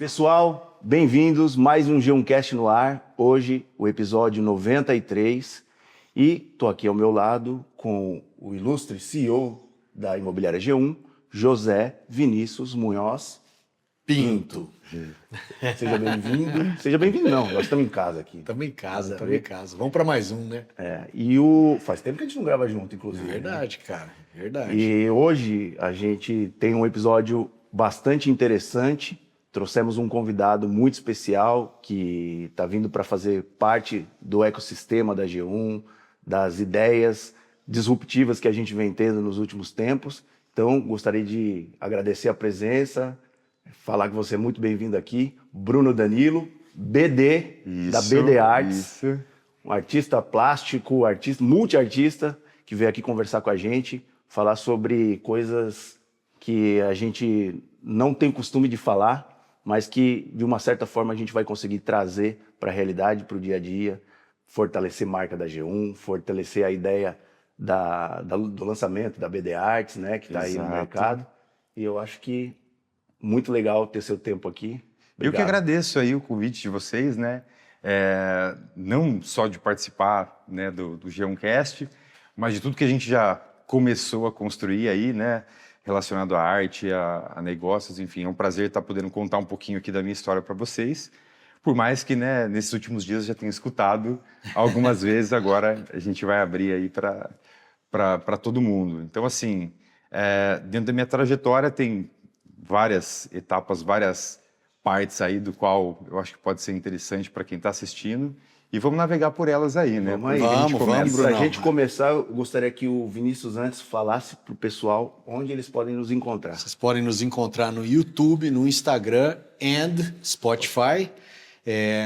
Pessoal, bem-vindos, mais um G1cast no ar, hoje o episódio 93 e estou aqui ao meu lado com o ilustre CEO da Imobiliária G1, José Vinícius Munhoz Pinto. Seja bem-vindo. Seja bem-vindo não, nós estamos em casa aqui. Estamos em casa, estamos em casa. Vamos para mais um, né? Faz tempo que a gente não grava junto, inclusive. Verdade, né? Cara, verdade. E hoje a gente tem um episódio bastante interessante. Trouxemos um convidado muito especial que está vindo para fazer parte do ecossistema da G1, das ideias disruptivas que a gente vem tendo nos últimos tempos. Então, gostaria de agradecer a presença, falar que você é muito bem-vindo aqui. Bruno Danilo, BD, da BD Arts, um artista plástico, multiartista, que veio aqui conversar com a gente, falar sobre coisas que a gente não tem costume de falar, mas que, de uma certa forma, a gente vai conseguir trazer para a realidade, para o dia a dia, fortalecer a marca da G1, fortalecer a ideia do lançamento da BD Arts, né, que está aí no mercado. E eu acho que muito legal ter seu tempo aqui. Obrigado. Eu que agradeço aí o convite de vocês, né? Não só de participar, né, do G1cast, mas de tudo que a gente já começou a construir aí, né? Relacionado à arte, a negócios, enfim, é um prazer estar podendo contar um pouquinho aqui da minha história para vocês. Por mais que, né, nesses últimos dias eu já tenha escutado algumas vezes, agora a gente vai abrir aí para todo mundo. Então, assim, dentro da minha trajetória tem várias etapas, várias partes aí do qual eu acho que pode ser interessante para quem está assistindo. E vamos navegar por elas aí, né? Vamos, Para a gente começar, eu gostaria que o Vinícius antes falasse para o pessoal onde eles podem nos encontrar. Vocês podem nos encontrar no YouTube, no Instagram e Spotify.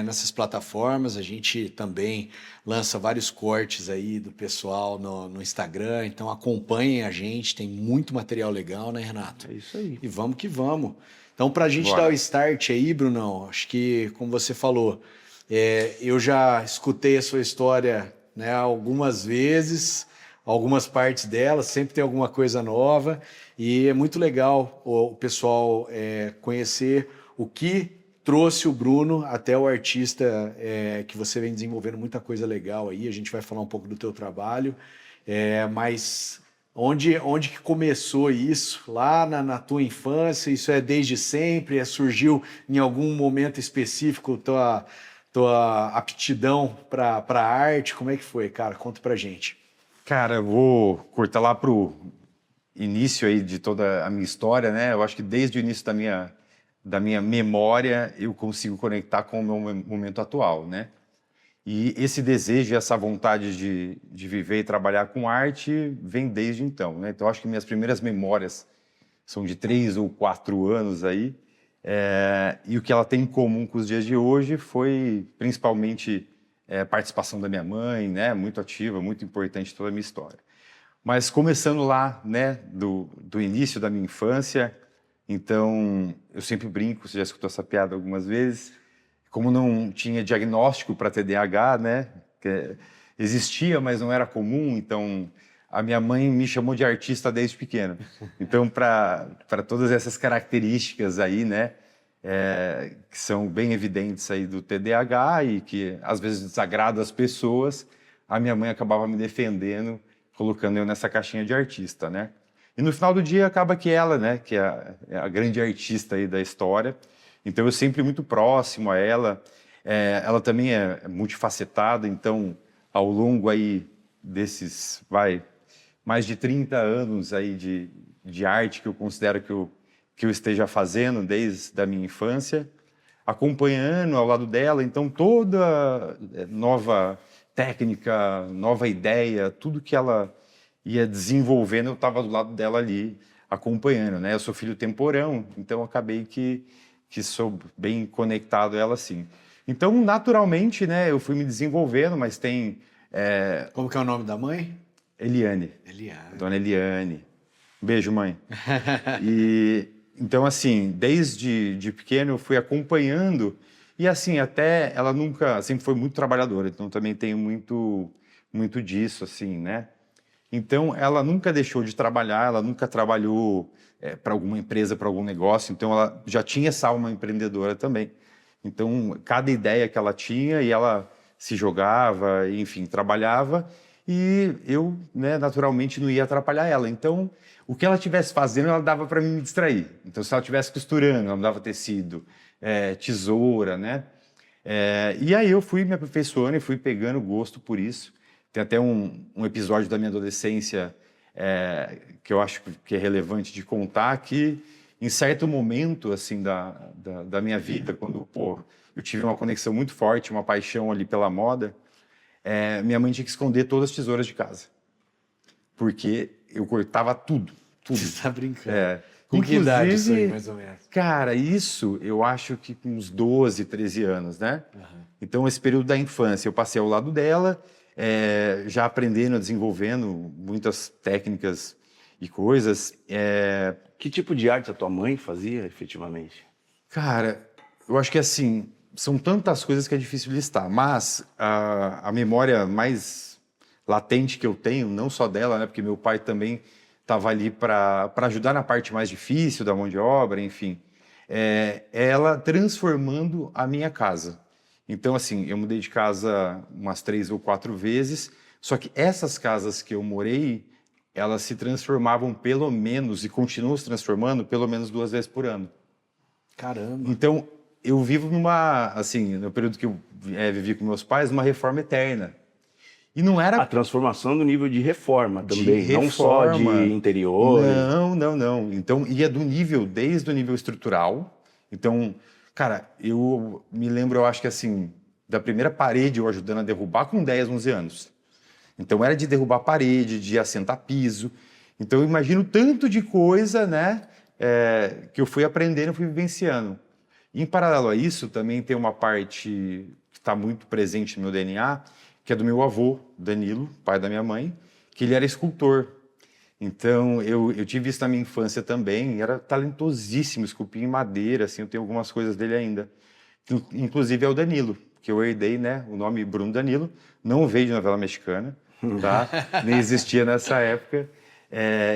Nessas plataformas, a gente também lança vários cortes aí do pessoal no Instagram, então acompanhem a gente, tem muito material legal, né, Renato? É isso aí. E vamos que vamos. Então, para a gente dar o start aí, Brunão, acho que, como você falou, eu já escutei a sua história, né, algumas vezes, algumas partes dela, sempre tem alguma coisa nova, e é muito legal o pessoal conhecer o que trouxe o Bruno até o artista que você vem desenvolvendo muita coisa legal aí. A gente vai falar um pouco do teu trabalho, mas onde que começou isso? Lá na tua infância? Isso é desde sempre? Surgiu em algum momento específico tua aptidão para a arte? Como é que foi, cara? Conta pra gente. Cara, eu vou cortar lá pro início aí de toda a minha história, né? Eu acho que desde o início da minha memória eu consigo conectar com o meu momento atual, né? E esse desejo e essa vontade de viver e trabalhar com arte vem desde então, né? Então, eu acho que minhas primeiras memórias são de 3 ou 4 anos aí, e o que ela tem em comum com os dias de hoje foi principalmente a participação da minha mãe, né? Muito ativa, muito importante em toda a minha história. Mas começando lá, né, do início da minha infância, então eu sempre brinco, você já escutou essa piada algumas vezes, como não tinha diagnóstico para TDAH, né, que existia, mas não era comum, então a minha mãe me chamou de artista desde pequeno. Então, para todas essas características aí, né, que são bem evidentes aí do TDAH e que às vezes desagradam as pessoas, a minha mãe acabava me defendendo, colocando eu nessa caixinha de artista, né? E no final do dia acaba que ela, né, que é a grande artista aí da história. Então eu sempre muito próximo a ela. Ela também é multifacetada, então ao longo aí desses, mais de 30 anos aí de arte que eu considero que eu esteja fazendo desde a minha infância, acompanhando ao lado dela, então toda nova técnica, nova ideia, tudo que ela ia desenvolvendo, eu estava do lado dela ali, acompanhando, né? Eu sou filho temporão, então acabei que sou bem conectado a ela, assim. Então, naturalmente, né, eu fui me desenvolvendo, mas tem... Como que é o nome da mãe? Eliane. Eliane. Dona Eliane. Beijo, mãe. Então, assim, desde pequeno eu fui acompanhando, e assim, até ela sempre foi muito trabalhadora, então também tenho muito disso, assim, né? Então, ela nunca deixou de trabalhar, ela nunca trabalhou para alguma empresa, para algum negócio. Então, ela já tinha essa alma empreendedora também. Então, cada ideia que ela tinha, e ela se jogava, enfim, trabalhava, e eu, né, naturalmente, não ia atrapalhar ela. Então, o que ela estivesse fazendo, ela dava para mim me distrair. Então, se ela estivesse costurando, ela me dava tecido, tesoura, né? E aí eu fui me aperfeiçoando e fui pegando gosto por isso. Tem até um episódio da minha adolescência que eu acho que é relevante de contar, que em certo momento assim da minha vida, quando eu tive uma conexão muito forte, uma paixão ali pela moda, minha mãe tinha que esconder todas as tesouras de casa, porque eu cortava tudo. Você tá brincando. Com que Inclusive, idade isso aí, mais ou menos? cara, isso eu acho que com uns 12, 13 anos, né? Então, esse período da infância, eu passei ao lado dela, já aprendendo, desenvolvendo muitas técnicas e coisas. Que tipo de arte a tua mãe fazia, efetivamente? Cara, eu acho que assim, são tantas coisas que é difícil listar, mas a memória mais latente que eu tenho, não só dela, né? Porque meu pai também estava ali para ajudar na parte mais difícil da mão de obra, enfim. Ela transformando a minha casa. Então, assim, eu mudei de casa umas 3 ou 4 vezes, só que essas casas que eu morei, elas se transformavam pelo menos, e continuam se transformando, pelo menos 2 vezes por ano. Caramba. Então, eu vivo no período que eu vivi com meus pais, uma reforma eterna. E não era... A transformação do nível de reforma também, de não só de reforma. interiores. Não. Então, ia desde o nível estrutural. Então, cara, eu me lembro, eu acho que assim, da primeira parede eu ajudando a derrubar com 10, 11 anos. Então, era de derrubar parede, de assentar piso. Então, eu imagino tanto de coisa, né, que eu fui aprendendo, fui vivenciando. E, em paralelo a isso, também tem uma parte que está muito presente no meu DNA, que é do meu avô, Danilo, pai da minha mãe, que ele era escultor. Então, eu tive isso na minha infância também, era talentosíssimo, esculpia em madeira, assim, eu tenho algumas coisas dele ainda. Inclusive é o Danilo, que eu herdei, né, o nome Bruno Danilo, não veio de novela mexicana, tá? Nem existia nessa época.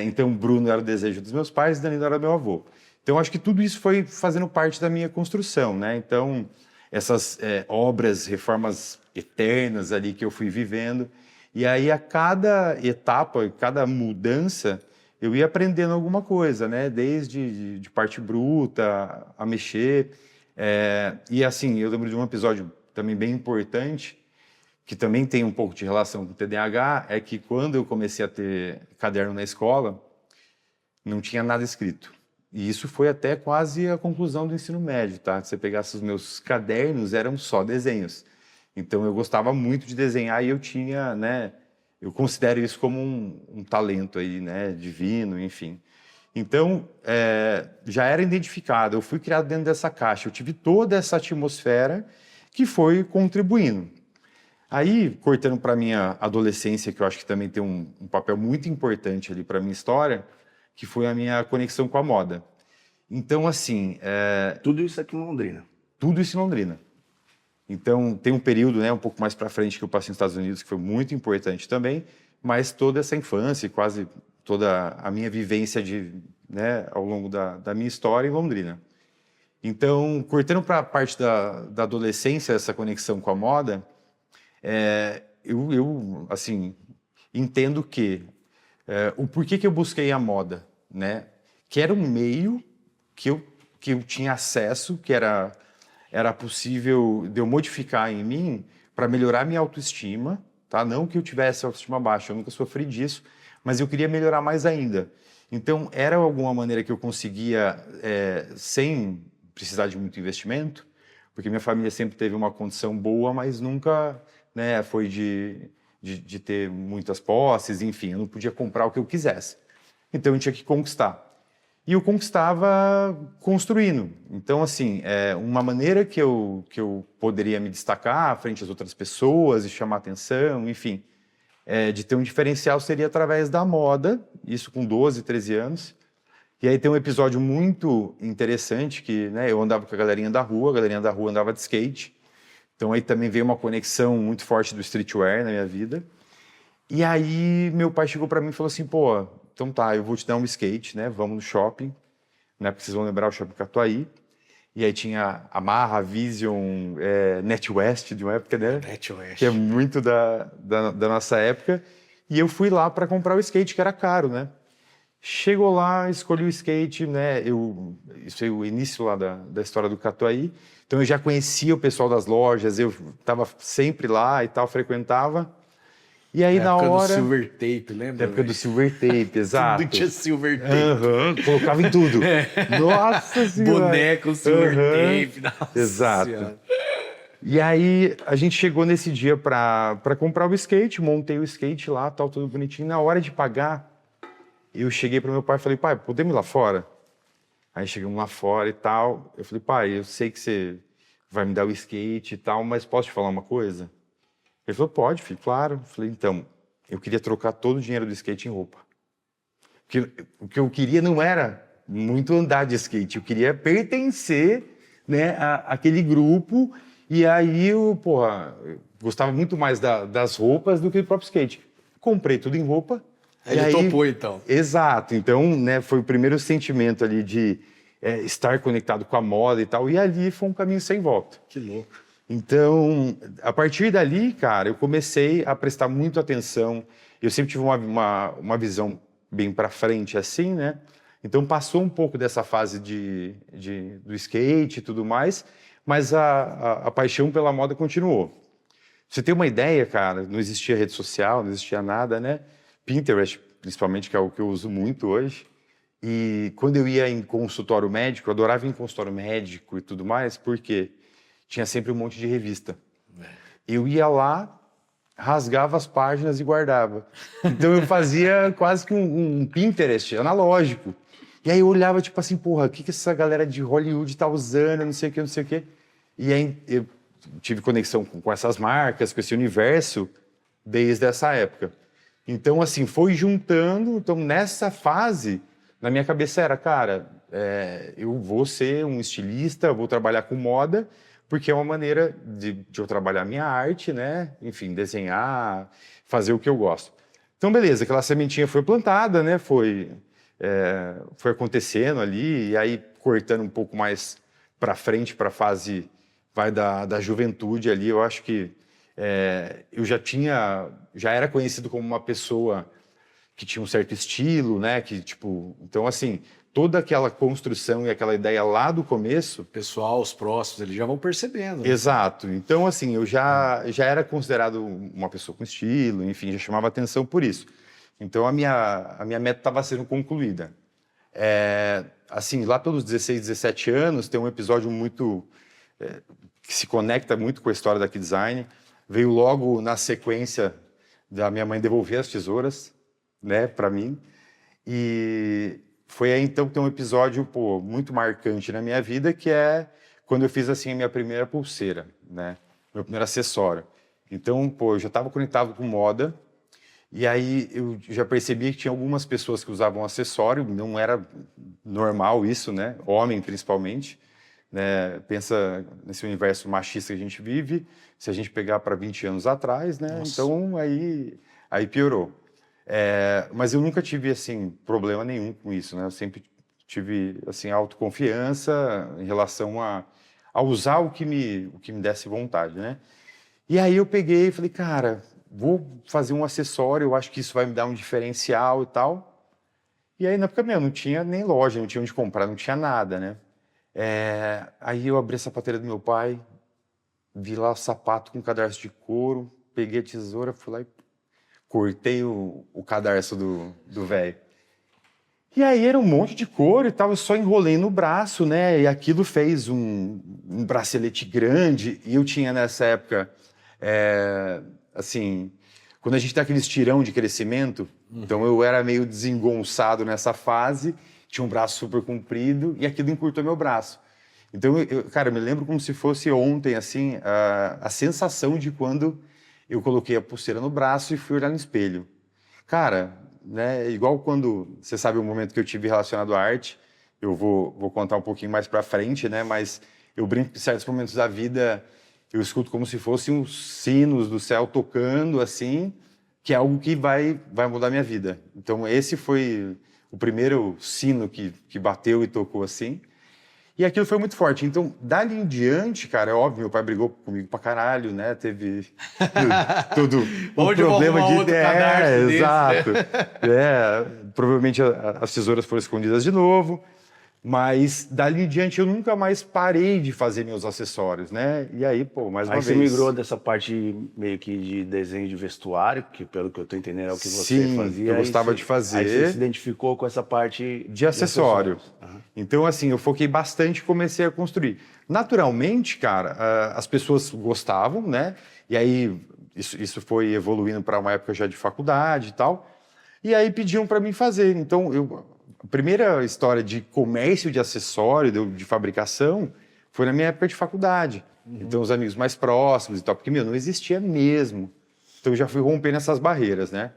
Então, Bruno era o desejo dos meus pais, Danilo era meu avô. Então, acho que tudo isso foi fazendo parte da minha construção, né? Então, essas obras, reformas eternas ali que eu fui vivendo. E aí, a cada etapa, cada mudança, eu ia aprendendo alguma coisa, né? Desde de parte bruta a mexer. E assim, eu lembro de um episódio também bem importante, que também tem um pouco de relação com o TDAH, é que quando eu comecei a ter caderno na escola, não tinha nada escrito. E isso foi até quase a conclusão do ensino médio, tá? Se você pegasse os meus cadernos, eram só desenhos. Então, eu gostava muito de desenhar e eu tinha, né? Eu considero isso como um talento aí, né? Divino, enfim. Então, já era identificado. Eu fui criado dentro dessa caixa. Eu tive toda essa atmosfera que foi contribuindo. Aí, cortando para minha adolescência, que eu acho que também tem um papel muito importante ali para minha história, que foi a minha conexão com a moda. Então, assim... Tudo isso aqui em Londrina. Tudo isso em Londrina. Então, tem um período, né, um pouco mais para frente que eu passei nos Estados Unidos, que foi muito importante também, mas toda essa infância e quase toda a minha vivência né, ao longo da minha história em Londrina. Então, cortando para a parte da adolescência, essa conexão com a moda, eu assim, entendo que o porquê que eu busquei a moda, né? Que era um meio que eu tinha acesso, que era possível de eu modificar em mim para melhorar minha autoestima, tá? Não que eu tivesse autoestima baixa, eu nunca sofri disso, mas eu queria melhorar mais ainda. Então, era alguma maneira que eu conseguia, sem precisar de muito investimento, porque minha família sempre teve uma condição boa, mas nunca, né, foi de ter muitas posses, enfim, eu não podia comprar o que eu quisesse. Então, eu tinha que conquistar. E eu conquistava construindo. Então, assim, uma maneira que eu poderia me destacar frente às outras pessoas e chamar atenção, enfim, de ter um diferencial seria através da moda, isso com 12, 13 anos. E aí tem um episódio muito interessante que, né, eu andava com a galerinha da rua andava de skate. Então aí também veio uma conexão muito forte do streetwear na minha vida. E aí meu pai chegou para mim e falou assim, pô, então tá, eu vou te dar um skate, né? Vamos no shopping, né? Porque vocês vão lembrar o Shopping Catuaí. E aí tinha a Marra, Vision, NetWest de uma época, né? NetWest. Que é muito da nossa época. E eu fui lá para comprar o skate, que era caro, né? Chegou lá, escolhi o skate, né? Isso é o início lá da história do Catuaí. Então eu já conhecia o pessoal das lojas, eu estava sempre lá e tal, frequentava. E aí na época hora... do Silver Tape, lembra? Na época do Silver Tape, exato. Tudo tinha Silver Tape. Aham, colocava em tudo. Nossa Senhora! Boneco, Silver Tape. Nossa Exato. Senhora. E aí a gente chegou nesse dia para comprar o skate, montei o skate lá, tal, tudo bonitinho. Na hora de pagar, eu cheguei para meu pai e falei, pai, podemos ir lá fora? Aí chegamos lá fora e tal. Eu falei, pai, eu sei que você vai me dar o skate e tal, mas posso te falar uma coisa? Ele falou, pode, filho, claro. Eu falei, então, eu queria trocar todo o dinheiro do skate em roupa. Porque o que eu queria não era muito andar de skate, eu queria pertencer, né, àquele grupo. E aí eu gostava muito mais das roupas do que do próprio skate. Comprei tudo em roupa. Ele topou, então. Exato. Então, né, foi o primeiro sentimento ali de estar conectado com a moda e tal. E ali foi um caminho sem volta. Que louco. Então, a partir dali, cara, eu comecei a prestar muito atenção. Eu sempre tive uma visão bem para frente, assim, né? Então, passou um pouco dessa fase do skate e tudo mais, mas a paixão pela moda continuou. Pra você ter uma ideia, cara, não existia rede social, não existia nada, né? Pinterest, principalmente, que é o que eu uso muito hoje. E quando eu ia em consultório médico, eu adorava ir em consultório médico e tudo mais, porque tinha sempre um monte de revista. Eu ia lá, rasgava as páginas e guardava. Então eu fazia quase que um Pinterest analógico. E aí eu olhava, tipo assim, porra, o que essa galera de Hollywood tá usando, não sei o que, não sei o que. E aí eu tive conexão com essas marcas, com esse universo, desde essa época. Então, assim, foi juntando. Então, nessa fase, na minha cabeça era, cara, eu vou ser um estilista, vou trabalhar com moda, porque é uma maneira de eu trabalhar minha arte, né? Enfim, desenhar, fazer o que eu gosto. Então, beleza, aquela sementinha foi plantada, né? Foi acontecendo ali, e aí cortando um pouco mais para frente, para a fase da juventude ali, eu acho que eu já era conhecido como uma pessoa que tinha um certo estilo, né? Que, tipo, então, assim, toda aquela construção e aquela ideia lá do começo... O pessoal, os próximos, eles já vão percebendo. Né? Exato. Então, assim, eu já era considerado uma pessoa com estilo, enfim, já chamava atenção por isso. Então, a minha meta estava sendo concluída. Assim, lá pelos 16, 17 anos, tem um episódio muito... que se conecta muito com a história da Key Design. Veio logo na sequência da minha mãe devolver as tesouras, né, para mim. E foi aí, então, que tem um episódio, muito marcante na minha vida, que é quando eu fiz, assim, a minha primeira pulseira, né? Meu primeiro acessório. Então, eu já estava conectado com moda, e aí eu já percebi que tinha algumas pessoas que usavam acessório, não era normal isso, né? Homem, principalmente, né? Pensa nesse universo machista que a gente vive, se a gente pegar para 20 anos atrás, né? Nossa. Então, aí piorou. Mas eu nunca tive, assim, problema nenhum com isso, né? Eu sempre tive, assim, autoconfiança em relação a usar o que me desse vontade, né? E aí eu peguei e falei, cara, vou fazer um acessório, eu acho que isso vai me dar um diferencial e tal. E aí, na época, não tinha nem loja, não tinha onde comprar, não tinha nada, né? Aí eu abri a sapateira do meu pai, vi lá o sapato com cadarço de couro, peguei a tesoura, fui lá e cortei o cadarço do velho. E aí era um monte de couro e tal, eu só enrolei no braço, né? E aquilo fez um bracelete grande. E eu tinha nessa época, assim, quando a gente tem aquele estirão de crescimento, então eu era meio desengonçado nessa fase, tinha um braço super comprido e aquilo encurtou meu braço. Então, cara, eu me lembro como se fosse ontem, assim, a sensação de quando eu coloquei a pulseira no braço e fui olhar no espelho. Cara, né, igual quando, você sabe o momento que eu tive relacionado à arte, eu vou contar um pouquinho mais pra frente, né, mas eu brinco que em certos momentos da vida eu escuto como se fossem os sinos do céu tocando, assim, que é algo que vai mudar minha vida. Então, esse foi o primeiro sino que bateu e tocou assim. E aquilo foi muito forte. Então, dali em diante, cara, é óbvio, meu pai brigou comigo pra caralho, né? Teve todo o problema de ideia. Exato. Provavelmente as tesouras foram escondidas de novo. Mas dali em diante eu nunca mais parei de fazer meus acessórios, né? E aí, pô, mais uma vez... Aí você migrou dessa parte meio que de desenho de vestuário, que pelo que eu tô entendendo é o que você Sim, fazia. eu gostava de fazer. Aí você se identificou com essa parte de acessório. Uhum. Então, assim, eu foquei bastante e comecei a construir. Naturalmente, cara, as pessoas gostavam, né? E aí isso foi evoluindo para uma época já de faculdade e tal. E aí pediam para mim fazer. Então, a primeira história de comércio de acessório, de fabricação, foi na minha época de faculdade. Então, os amigos mais próximos e tal, porque, não existia mesmo. Então, eu já fui rompendo essas barreiras, né?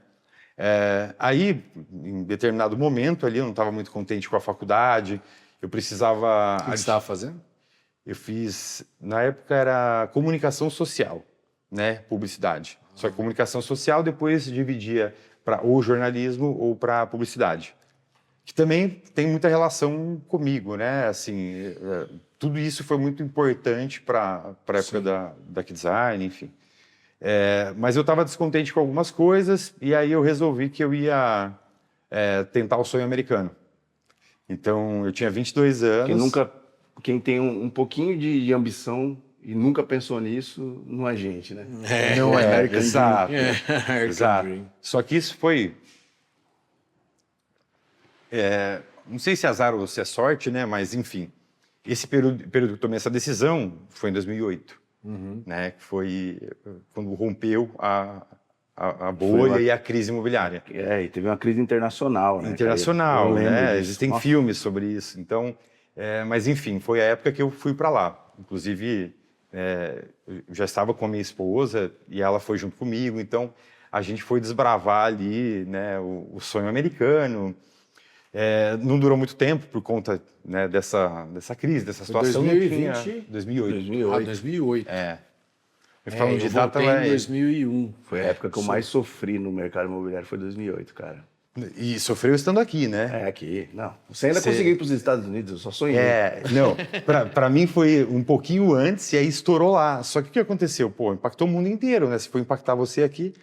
Aí, em determinado momento ali, eu não estava muito contente com a faculdade, eu precisava... O que você estava fazendo? Eu fiz, na época era comunicação social, né? Publicidade. Só que comunicação social depois dividia para ou jornalismo ou para publicidade. Que também tem muita relação comigo, né? Assim, tudo isso foi muito importante para a época da Design, enfim. Mas eu estava descontente com algumas coisas e aí eu resolvi que eu ia tentar o sonho americano. Então, eu tinha 22 anos. Quem tem um pouquinho de ambição e nunca pensou nisso, não é gente, né? Não é, American exato. Dream. Exato. Só que isso foi... não sei se é azar ou se é sorte, né? Mas, enfim, esse período que eu tomei essa decisão foi em 2008, né? Que foi quando rompeu a bolha e a crise imobiliária. E teve uma crise internacional, né? Internacional, Eu lembro né? disso. Existem Nossa. filmes sobre isso. Então, mas, enfim, foi a época que eu fui para lá. Inclusive, eu já estava com a minha esposa e ela foi junto comigo. Então, a gente foi desbravar ali, né, o sonho americano. Não durou muito tempo por conta, né, dessa crise, dessa situação. 2020? 2008. 2008. Falando de eu data, voltei em 2001. Foi a época que eu mais sofri no mercado imobiliário, foi 2008, cara. E sofreu estando aqui, né? Aqui. Não, você ainda conseguiu ir para os Estados Unidos, eu só sonhei. Não, para mim foi um pouquinho antes e aí estourou lá. Só que o que aconteceu? Pô, impactou o mundo inteiro, né? Se for impactar você aqui,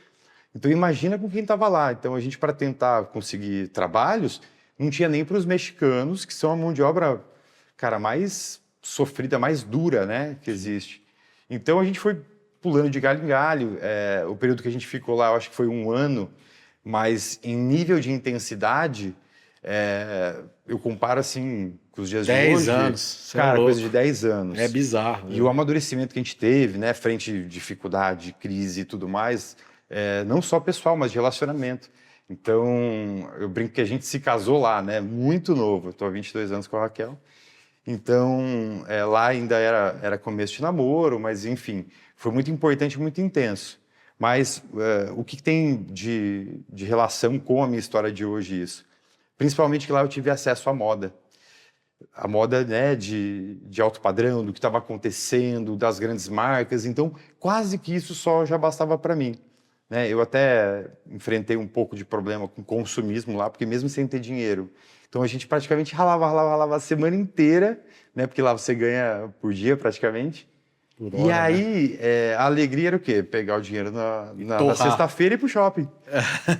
então imagina com quem estava lá. Então a gente, para tentar conseguir trabalhos, não tinha nem para os mexicanos, que são a mão de obra, cara, mais sofrida, mais dura, né, que existe. Então a gente foi pulando de galho em galho. O período que a gente ficou lá, eu acho que foi 1 ano, mas em nível de intensidade, eu comparo assim com os dias de hoje. 10 anos. Cara, coisa de 10 anos. É bizarro. E o amadurecimento que a gente teve, né, frente à dificuldade, crise e tudo mais, não só pessoal, mas de relacionamento. Então, eu brinco que a gente se casou lá, né? Muito novo. Eu estou há 22 anos com a Raquel. Então, lá ainda era começo de namoro, mas, enfim, foi muito importante, muito intenso. Mas o que tem de relação com a minha história de hoje isso? Principalmente que lá eu tive acesso à moda. A moda, né, de alto padrão, do que estava acontecendo, das grandes marcas. Então, quase que isso só já bastava para mim. Né, eu até enfrentei um pouco de problema com consumismo lá, porque mesmo sem ter dinheiro. Então a gente praticamente ralava a semana inteira, né, porque lá você ganha por dia praticamente. Por E hora, aí a alegria era o quê? Pegar o dinheiro na sexta-feira e ir pro shopping.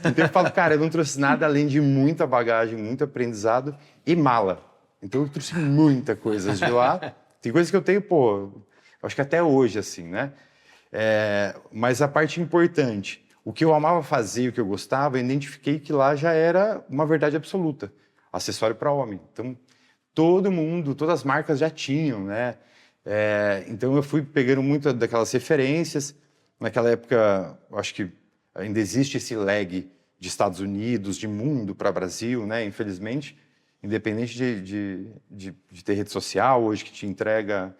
Então eu falo, cara, eu não trouxe nada além de muita bagagem, muito aprendizado e mala. Então eu trouxe muita coisa de lá. Tem coisas que eu tenho, pô, acho que até hoje, assim, né? Mas a parte importante, o que eu amava fazer, o que eu gostava, eu identifiquei que lá já era uma verdade absoluta, acessório para homem. Então, todo mundo, todas as marcas já tinham, né? Então, eu fui pegando muito daquelas referências. Naquela época, eu acho que ainda existe esse lag de Estados Unidos, de mundo para Brasil, né? Infelizmente, independente de ter rede social hoje que te entrega...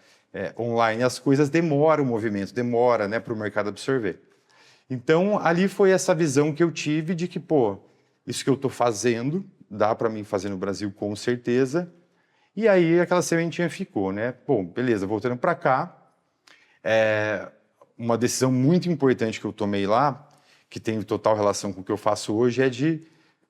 online, as coisas demoram o movimento, demora, né, para o mercado absorver. Então, ali foi essa visão que eu tive de que, pô, isso que eu estou fazendo, dá para mim fazer no Brasil com certeza. E aí aquela sementinha ficou, né? Bom, beleza, voltando para cá, uma decisão muito importante que eu tomei lá, que tem total relação com o que eu faço hoje, é de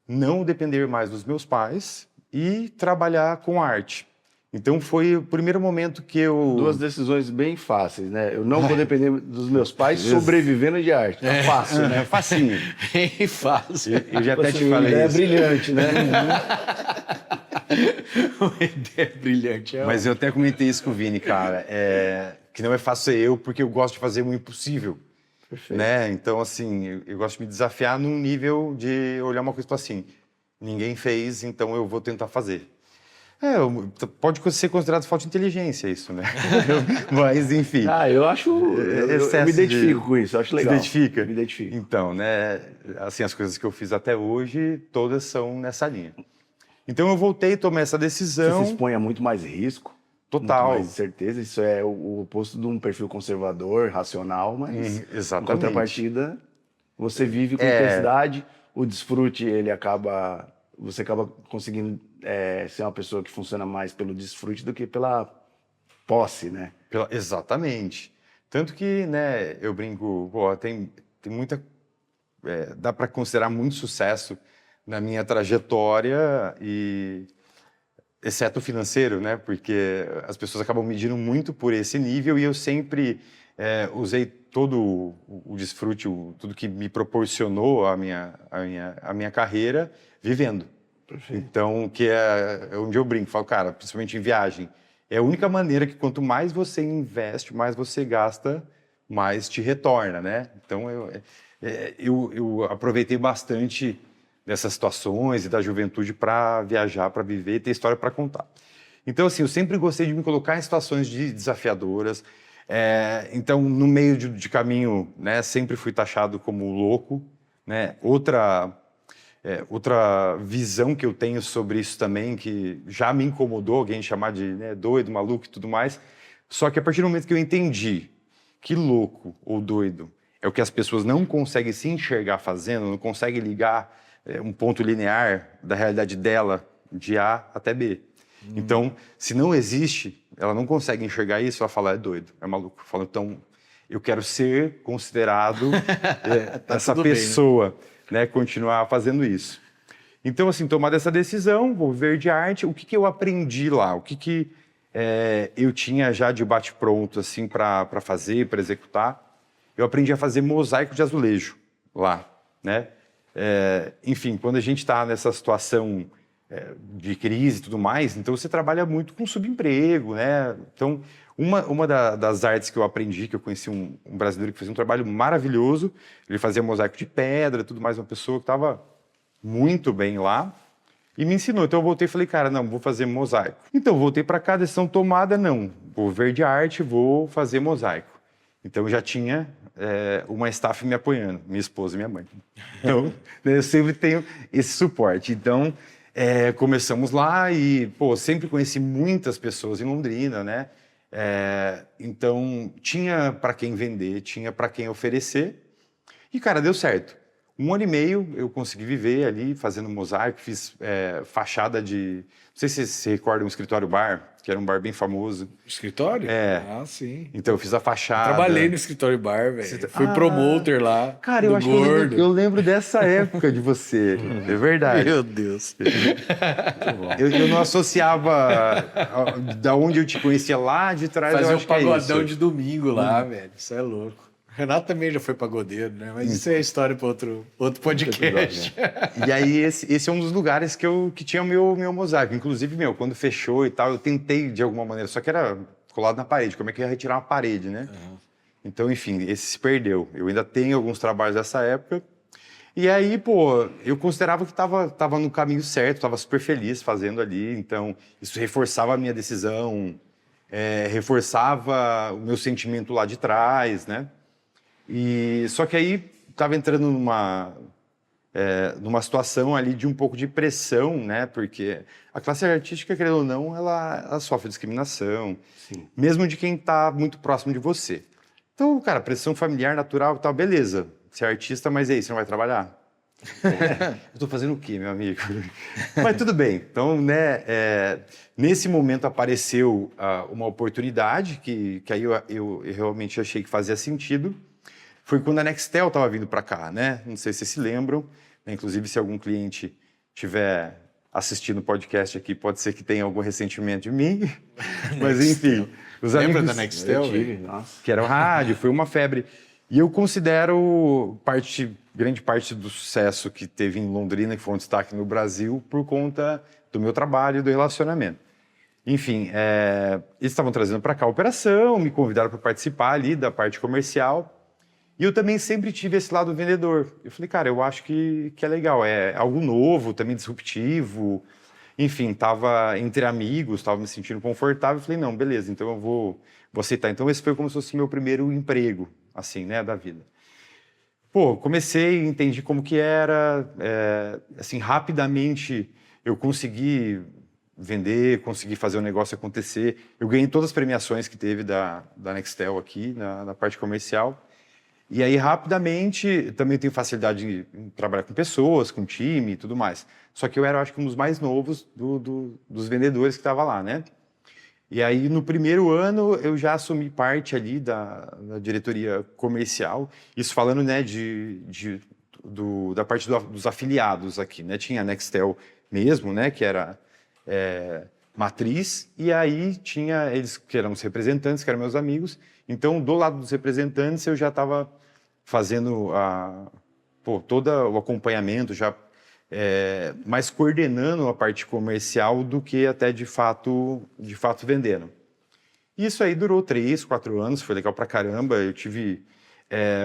não depender mais dos meus pais e trabalhar com arte. Então foi o primeiro momento que eu... Duas decisões bem fáceis, né? Eu não vou depender dos meus pais sobrevivendo de arte. Tá fácil, né? Facinho. Bem fácil. Eu já até te Uma falei ideia isso. brilhante, né? Uma ideia brilhante. Mas eu até comentei isso com o Vini, cara, que não é fácil ser eu, porque eu gosto de fazer o impossível. Perfeito. Né? Então, assim, eu gosto de me desafiar num nível de olhar uma coisa e falar assim, ninguém fez, então eu vou tentar fazer. Pode ser considerado falta de inteligência isso, né? Mas, enfim. Eu acho... Eu me identifico com isso, eu acho legal. Se identifica? Me identifico. Então, né? Assim, as coisas que eu fiz até hoje, todas são nessa linha. Então, eu voltei, tomei essa Você decisão. se expõe a muito mais risco. Total. Muito mais certeza. Isso é o oposto de um perfil conservador, racional, mas exatamente. em contrapartida, você vive com intensidade, o desfrute, você acaba conseguindo ser uma pessoa que funciona mais pelo desfrute do que pela posse, né? Exatamente. Tanto que, né, eu brinco, tem muita... dá para considerar muito sucesso na minha trajetória, exceto o financeiro, né? Porque as pessoas acabam medindo muito por esse nível e eu sempre usei todo o desfrute, tudo que me proporcionou a minha carreira, vivendo. Perfeito. Então, que é onde eu brinco, falo, cara, principalmente em viagem, é a única maneira que quanto mais você investe, mais você gasta, mais te retorna, né? Então, eu aproveitei bastante dessas situações e da juventude para viajar, para viver e ter história para contar. Então, assim, eu sempre gostei de me colocar em situações desafiadoras. Então, no meio de caminho, né, sempre fui taxado como louco, né? Outra visão que eu tenho sobre isso também, que já me incomodou alguém chamar de doido, maluco e tudo mais. Só que a partir do momento que eu entendi que louco ou doido é o que as pessoas não conseguem se enxergar fazendo, não conseguem ligar um ponto linear da realidade dela de A até B. Então, se não existe, ela não consegue enxergar isso, ela fala, é doido, é maluco. Fala, então, eu quero ser considerado essa pessoa, né, continuar fazendo isso. Então, assim, tomada essa decisão, vou viver de arte, o que eu aprendi lá? O que eu tinha já de bate-pronto, assim, para fazer, para executar? Eu aprendi a fazer mosaico de azulejo lá, né? Enfim, quando a gente está nessa situação de crise e tudo mais, então você trabalha muito com subemprego, né? Então, uma das artes que eu aprendi, que eu conheci um brasileiro que fazia um trabalho maravilhoso, ele fazia mosaico de pedra, tudo mais, uma pessoa que estava muito bem lá, e me ensinou. Então eu voltei e falei, cara, não, vou fazer mosaico. Então eu voltei para cá, decisão tomada, não, vou ver de arte, vou fazer mosaico. Então eu já tinha uma staff me apoiando, minha esposa e minha mãe. Então eu sempre tenho esse suporte. Então começamos lá e, sempre conheci muitas pessoas em Londrina, né? Então tinha para quem vender, tinha para quem oferecer. E, cara, deu certo. 1 ano e meio eu consegui viver ali fazendo mosaico, fiz fachada de... Não sei se você recorda um escritório bar, que era um bar bem famoso. Escritório? Ah, sim. Então eu fiz a fachada. Trabalhei no escritório bar, velho. Fui promoter lá. Cara, eu acho gordo. que eu lembro dessa época de você. É verdade. Meu Deus. Eu não associava da onde eu te conhecia lá de trás. Fazer eu um acho que é pagodão isso. de domingo lá, velho. Isso é louco. Renato também já foi pagodeiro, né? Mas isso é história para outro podcast. E aí, esse é um dos lugares que tinha o meu mosaico. Inclusive, quando fechou e tal, eu tentei de alguma maneira, só que era colado na parede. Como é que eu ia retirar uma parede, né? Uhum. Então, enfim, esse se perdeu. Eu ainda tenho alguns trabalhos dessa época. E aí, eu considerava que estava no caminho certo, estava super feliz fazendo ali. Então, isso reforçava a minha decisão, reforçava o meu sentimento lá de trás, né? E só que aí estava entrando numa situação ali de um pouco de pressão, né? Porque a classe artística, querendo ou não, ela sofre discriminação, sim, mesmo de quem está muito próximo de você. Então, cara, pressão familiar, natural e tal, beleza. Você é artista, mas aí, você não vai trabalhar? Eu estou fazendo o quê, meu amigo? Mas tudo bem. Então, né, nesse momento apareceu uma oportunidade que aí eu realmente achei que fazia sentido. foi quando a Nextel estava vindo para cá, né? Não sei se vocês se lembram, né? Inclusive se algum cliente tiver assistindo o podcast aqui, pode ser que tenha algum ressentimento de mim, mas enfim. Os Lembra amigos, da Nextel? Eu tive, nossa. que era o rádio, foi uma febre. E eu considero grande parte do sucesso que teve em Londrina, que foi um destaque no Brasil, por conta do meu trabalho e do relacionamento. Enfim, eles estavam trazendo para cá a operação, me convidaram para participar ali da parte comercial. E eu também sempre tive esse lado vendedor. Eu falei, cara, eu acho que é legal, é algo novo, também disruptivo. Enfim, estava entre amigos, estava me sentindo confortável. Falei, não, beleza, então eu vou aceitar. Então esse foi como se fosse meu primeiro emprego, assim, né, da vida. Pô, comecei, entendi como que era, assim, rapidamente eu consegui vender, consegui fazer o negócio acontecer. Eu ganhei todas as premiações que teve da Nextel aqui, na parte comercial. E aí, rapidamente, também tenho facilidade em trabalhar com pessoas, com time e tudo mais. Só que eu era, acho que, um dos mais novos dos vendedores que estava lá, né? E aí, no primeiro ano, eu já assumi parte ali da diretoria comercial. Isso falando, né, da parte dos afiliados aqui, né? Tinha a Nextel mesmo, né, que era matriz. E aí, tinha eles que eram os representantes, que eram meus amigos. Então, do lado dos representantes, eu já estava fazendo todo o acompanhamento, já mais coordenando a parte comercial do que até de fato vendendo. Isso aí durou 3, 4 anos, foi legal pra caramba. Eu tive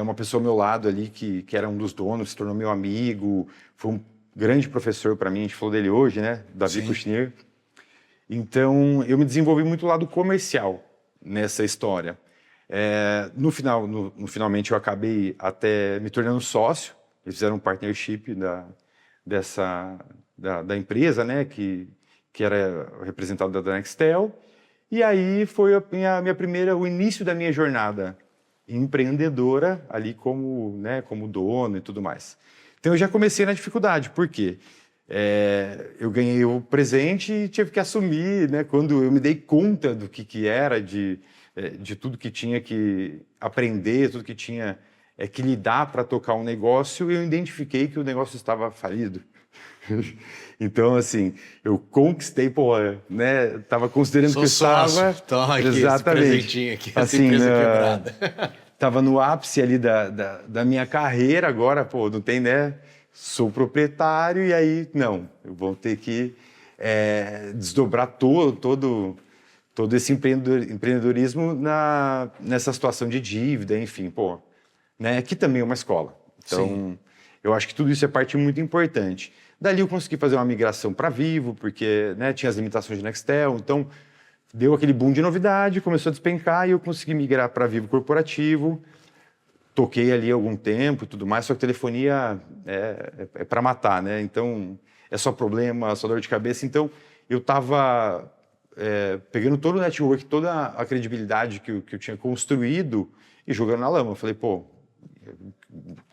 uma pessoa ao meu lado ali que era um dos donos, se tornou meu amigo, foi um grande professor para mim, a gente falou dele hoje, né? Davi Kushner. Então, eu me desenvolvi muito o lado comercial nessa história. Finalmente eu acabei até me tornando sócio. Eles fizeram um partnership da empresa, né, que era representada da Nextel. E aí foi o início da minha jornada empreendedora ali como dono e tudo mais. Então eu já comecei na dificuldade, por quê? Eu ganhei o presente e tive que assumir, né, quando eu me dei conta do que era de tudo que tinha que aprender, tudo que tinha que lidar para tocar um negócio, eu identifiquei que o negócio estava falido. Então, assim, eu conquistei, né? Estava considerando que eu estava... Toma aqui, exatamente, esse presentinho aqui, essa assim, empresa quebrada. Estava no ápice ali da minha carreira, agora, não tem, né? Sou proprietário e aí, não, eu vou ter que desdobrar todo esse empreendedorismo nessa situação de dívida, enfim, né? Que também é uma escola. Então, eu acho que tudo isso é parte muito importante. Dali eu consegui fazer uma migração para Vivo, porque, né, tinha as limitações de Nextel, então deu aquele boom de novidade, começou a despencar e eu consegui migrar para Vivo Corporativo. Toquei ali algum tempo e tudo mais, só que telefonia é para matar, né? Então, é só problema, só dor de cabeça. Então, eu estava pegando todo o network, toda a credibilidade que eu tinha construído e jogando na lama. Eu falei,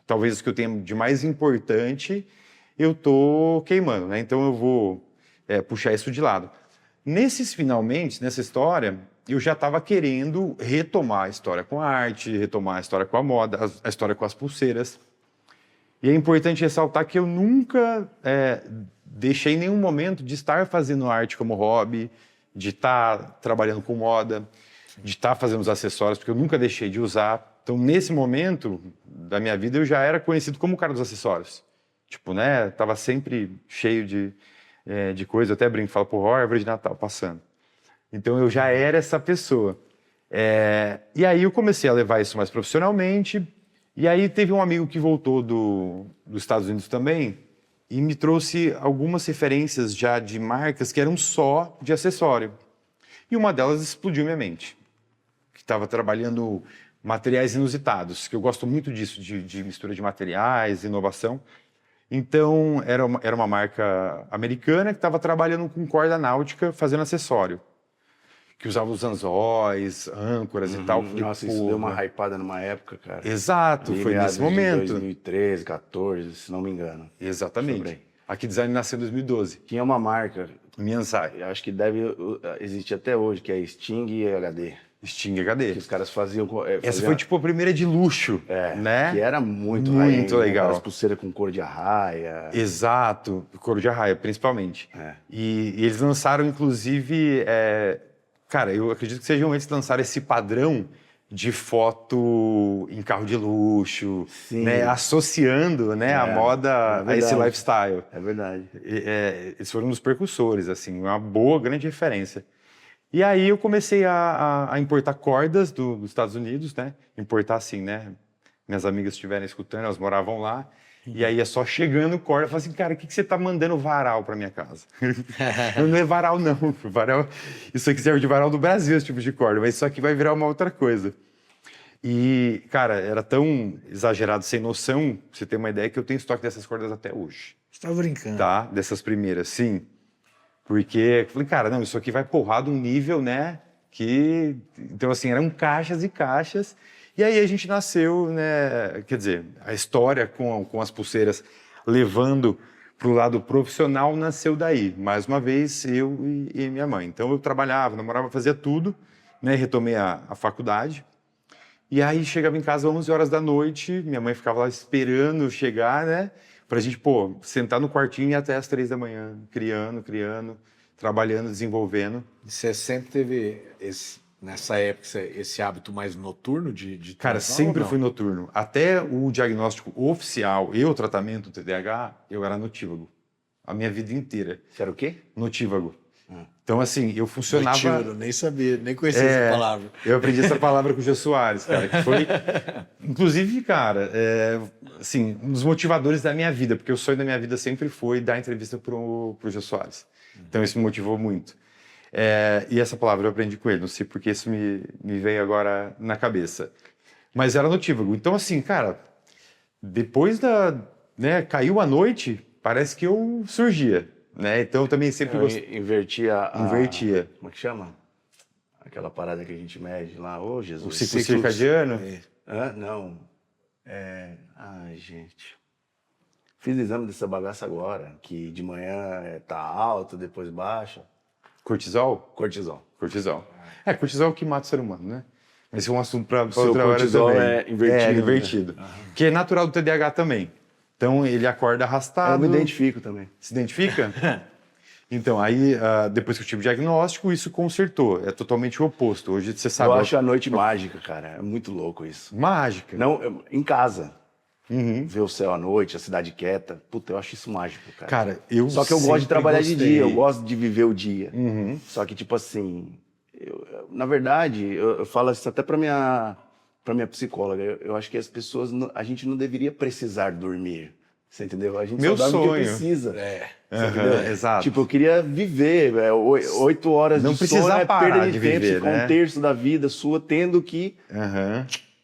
talvez o que eu tenha de mais importante, eu tô queimando, né? Então, eu vou puxar isso de lado. Nessa história, eu já estava querendo retomar a história com a arte, retomar a história com a moda, a história com as pulseiras. E é importante ressaltar que eu nunca deixei em nenhum momento de estar fazendo arte como hobby, de estar trabalhando com moda, de estar fazendo os acessórios, porque eu nunca deixei de usar. Então, nesse momento da minha vida, eu já era conhecido como o cara dos acessórios. Tipo, né? Tava sempre cheio de coisa. Eu até brinco, falo, ó, árvore de Natal passando. Então, eu já era essa pessoa. E aí, eu comecei a levar isso mais profissionalmente. E aí, teve um amigo que voltou dos Estados Unidos também e me trouxe algumas referências já de marcas que eram só de acessório. E uma delas explodiu minha mente. Que estava trabalhando materiais inusitados, que eu gosto muito disso, de mistura de materiais, inovação. Então, era uma marca americana que estava trabalhando com corda náutica, fazendo acessório. Que usava os anzóis, âncoras e tal. Nossa, isso deu uma hypada numa época, cara. Exato, foi nesse momento. 2013, 2014, se não me engano. Exatamente. Aqui Design nasceu em 2012. Tinha uma marca, Miansai. acho que deve existir até hoje, que é Sting HD. Sting HD. Que os caras faziam... Essa foi tipo a primeira de luxo, né? Que era muito Muito legal. Aquelas pulseiras com cor de arraia. Exato, couro de arraia, principalmente. E eles lançaram, inclusive... Cara, eu acredito que sejam eles que lançaram esse padrão de foto em carro de luxo, né? Associando, né, a moda a esse lifestyle. É verdade. Eles foram um dos precursores, assim, uma boa, grande referência. E aí eu comecei a importar cordas dos Estados Unidos, né? Importar assim, né? Minhas amigas estiverem escutando, elas moravam lá. E aí é só chegando corda, eu falei assim, cara, o que você tá mandando varal pra minha casa? Não é varal, não. Varal, isso aqui serve de varal do Brasil, esse tipo de corda, mas isso aqui vai virar uma outra coisa. E, cara, era tão exagerado, sem noção, pra você ter uma ideia, que eu tenho estoque dessas cordas até hoje. Você tá brincando? Tá, dessas primeiras, sim. Porque eu falei, cara, não, isso aqui vai porrar de um nível, né? Que... Então, assim, eram caixas e caixas. E aí a gente nasceu, né? Quer dizer, a história com as pulseiras levando para o lado profissional nasceu daí. Mais uma vez, eu e minha mãe. Então eu trabalhava, namorava, fazia tudo, né? Retomei a faculdade. E aí chegava em casa às 11 horas da noite, minha mãe ficava lá esperando eu chegar, né? Pra gente, pô, sentar no quartinho e ir até as 3 da manhã, criando, trabalhando, desenvolvendo. E você sempre teve nessa época esse hábito mais noturno de Cara, transar, sempre ou não? fui noturno. Até o diagnóstico oficial e o tratamento do TDAH, eu era notívago. A minha vida inteira. Você era o quê? Notívago. Então, assim, eu funcionava... Notívago, nem sabia, nem conhecia essa palavra. Eu aprendi essa palavra com o Jô Soares, cara, que foi... Inclusive, cara, assim, um dos motivadores da minha vida, porque o sonho da minha vida sempre foi dar entrevista pro Jô Soares. Então, isso me motivou muito. E essa palavra eu aprendi com ele, não sei porque isso me veio agora na cabeça. Mas era notívago. Então, assim, cara, depois né, caiu a noite, parece que eu surgia, né? Então, eu também sempre gostei. Invertia. Invertia. Como é que chama? Aquela parada que a gente mede lá. Ô, Jesus. O ciclo circadiano? Não. Ai, gente. Fiz exame dessa bagaça agora, que de manhã tá alto, depois baixa. Cortisol? Cortisol. Cortisol. Cortisol é o que mata o ser humano, né? Esse é um assunto para Seu outra hora cortisol também. é invertido. Invertido. Né? Que é natural do TDAH também. Então, ele acorda arrastado. Eu me identifico também. Se identifica? Então, aí, depois que eu tive o diagnóstico, isso consertou. É totalmente o oposto. Hoje, você sabe... Eu acho a noite mágica, cara. É muito louco isso. Mágica. Não, em casa. Ver o céu à noite, a cidade quieta. Puta, eu acho isso mágico, cara. Cara, Só que eu gosto de trabalhar de dia, eu gosto de viver o dia. Uhum. Só que, tipo assim, na verdade, eu falo isso até pra minha psicóloga. Eu acho que as pessoas, a gente não deveria precisar dormir. Você entendeu? A gente Meu só dorme porque sonho. precisa. Você Uhum, entendeu? exato. Tipo, eu queria viver 8 horas Não de precisa sono, parar perda de de tempo, viver, ficar né? um terço da vida sua tendo que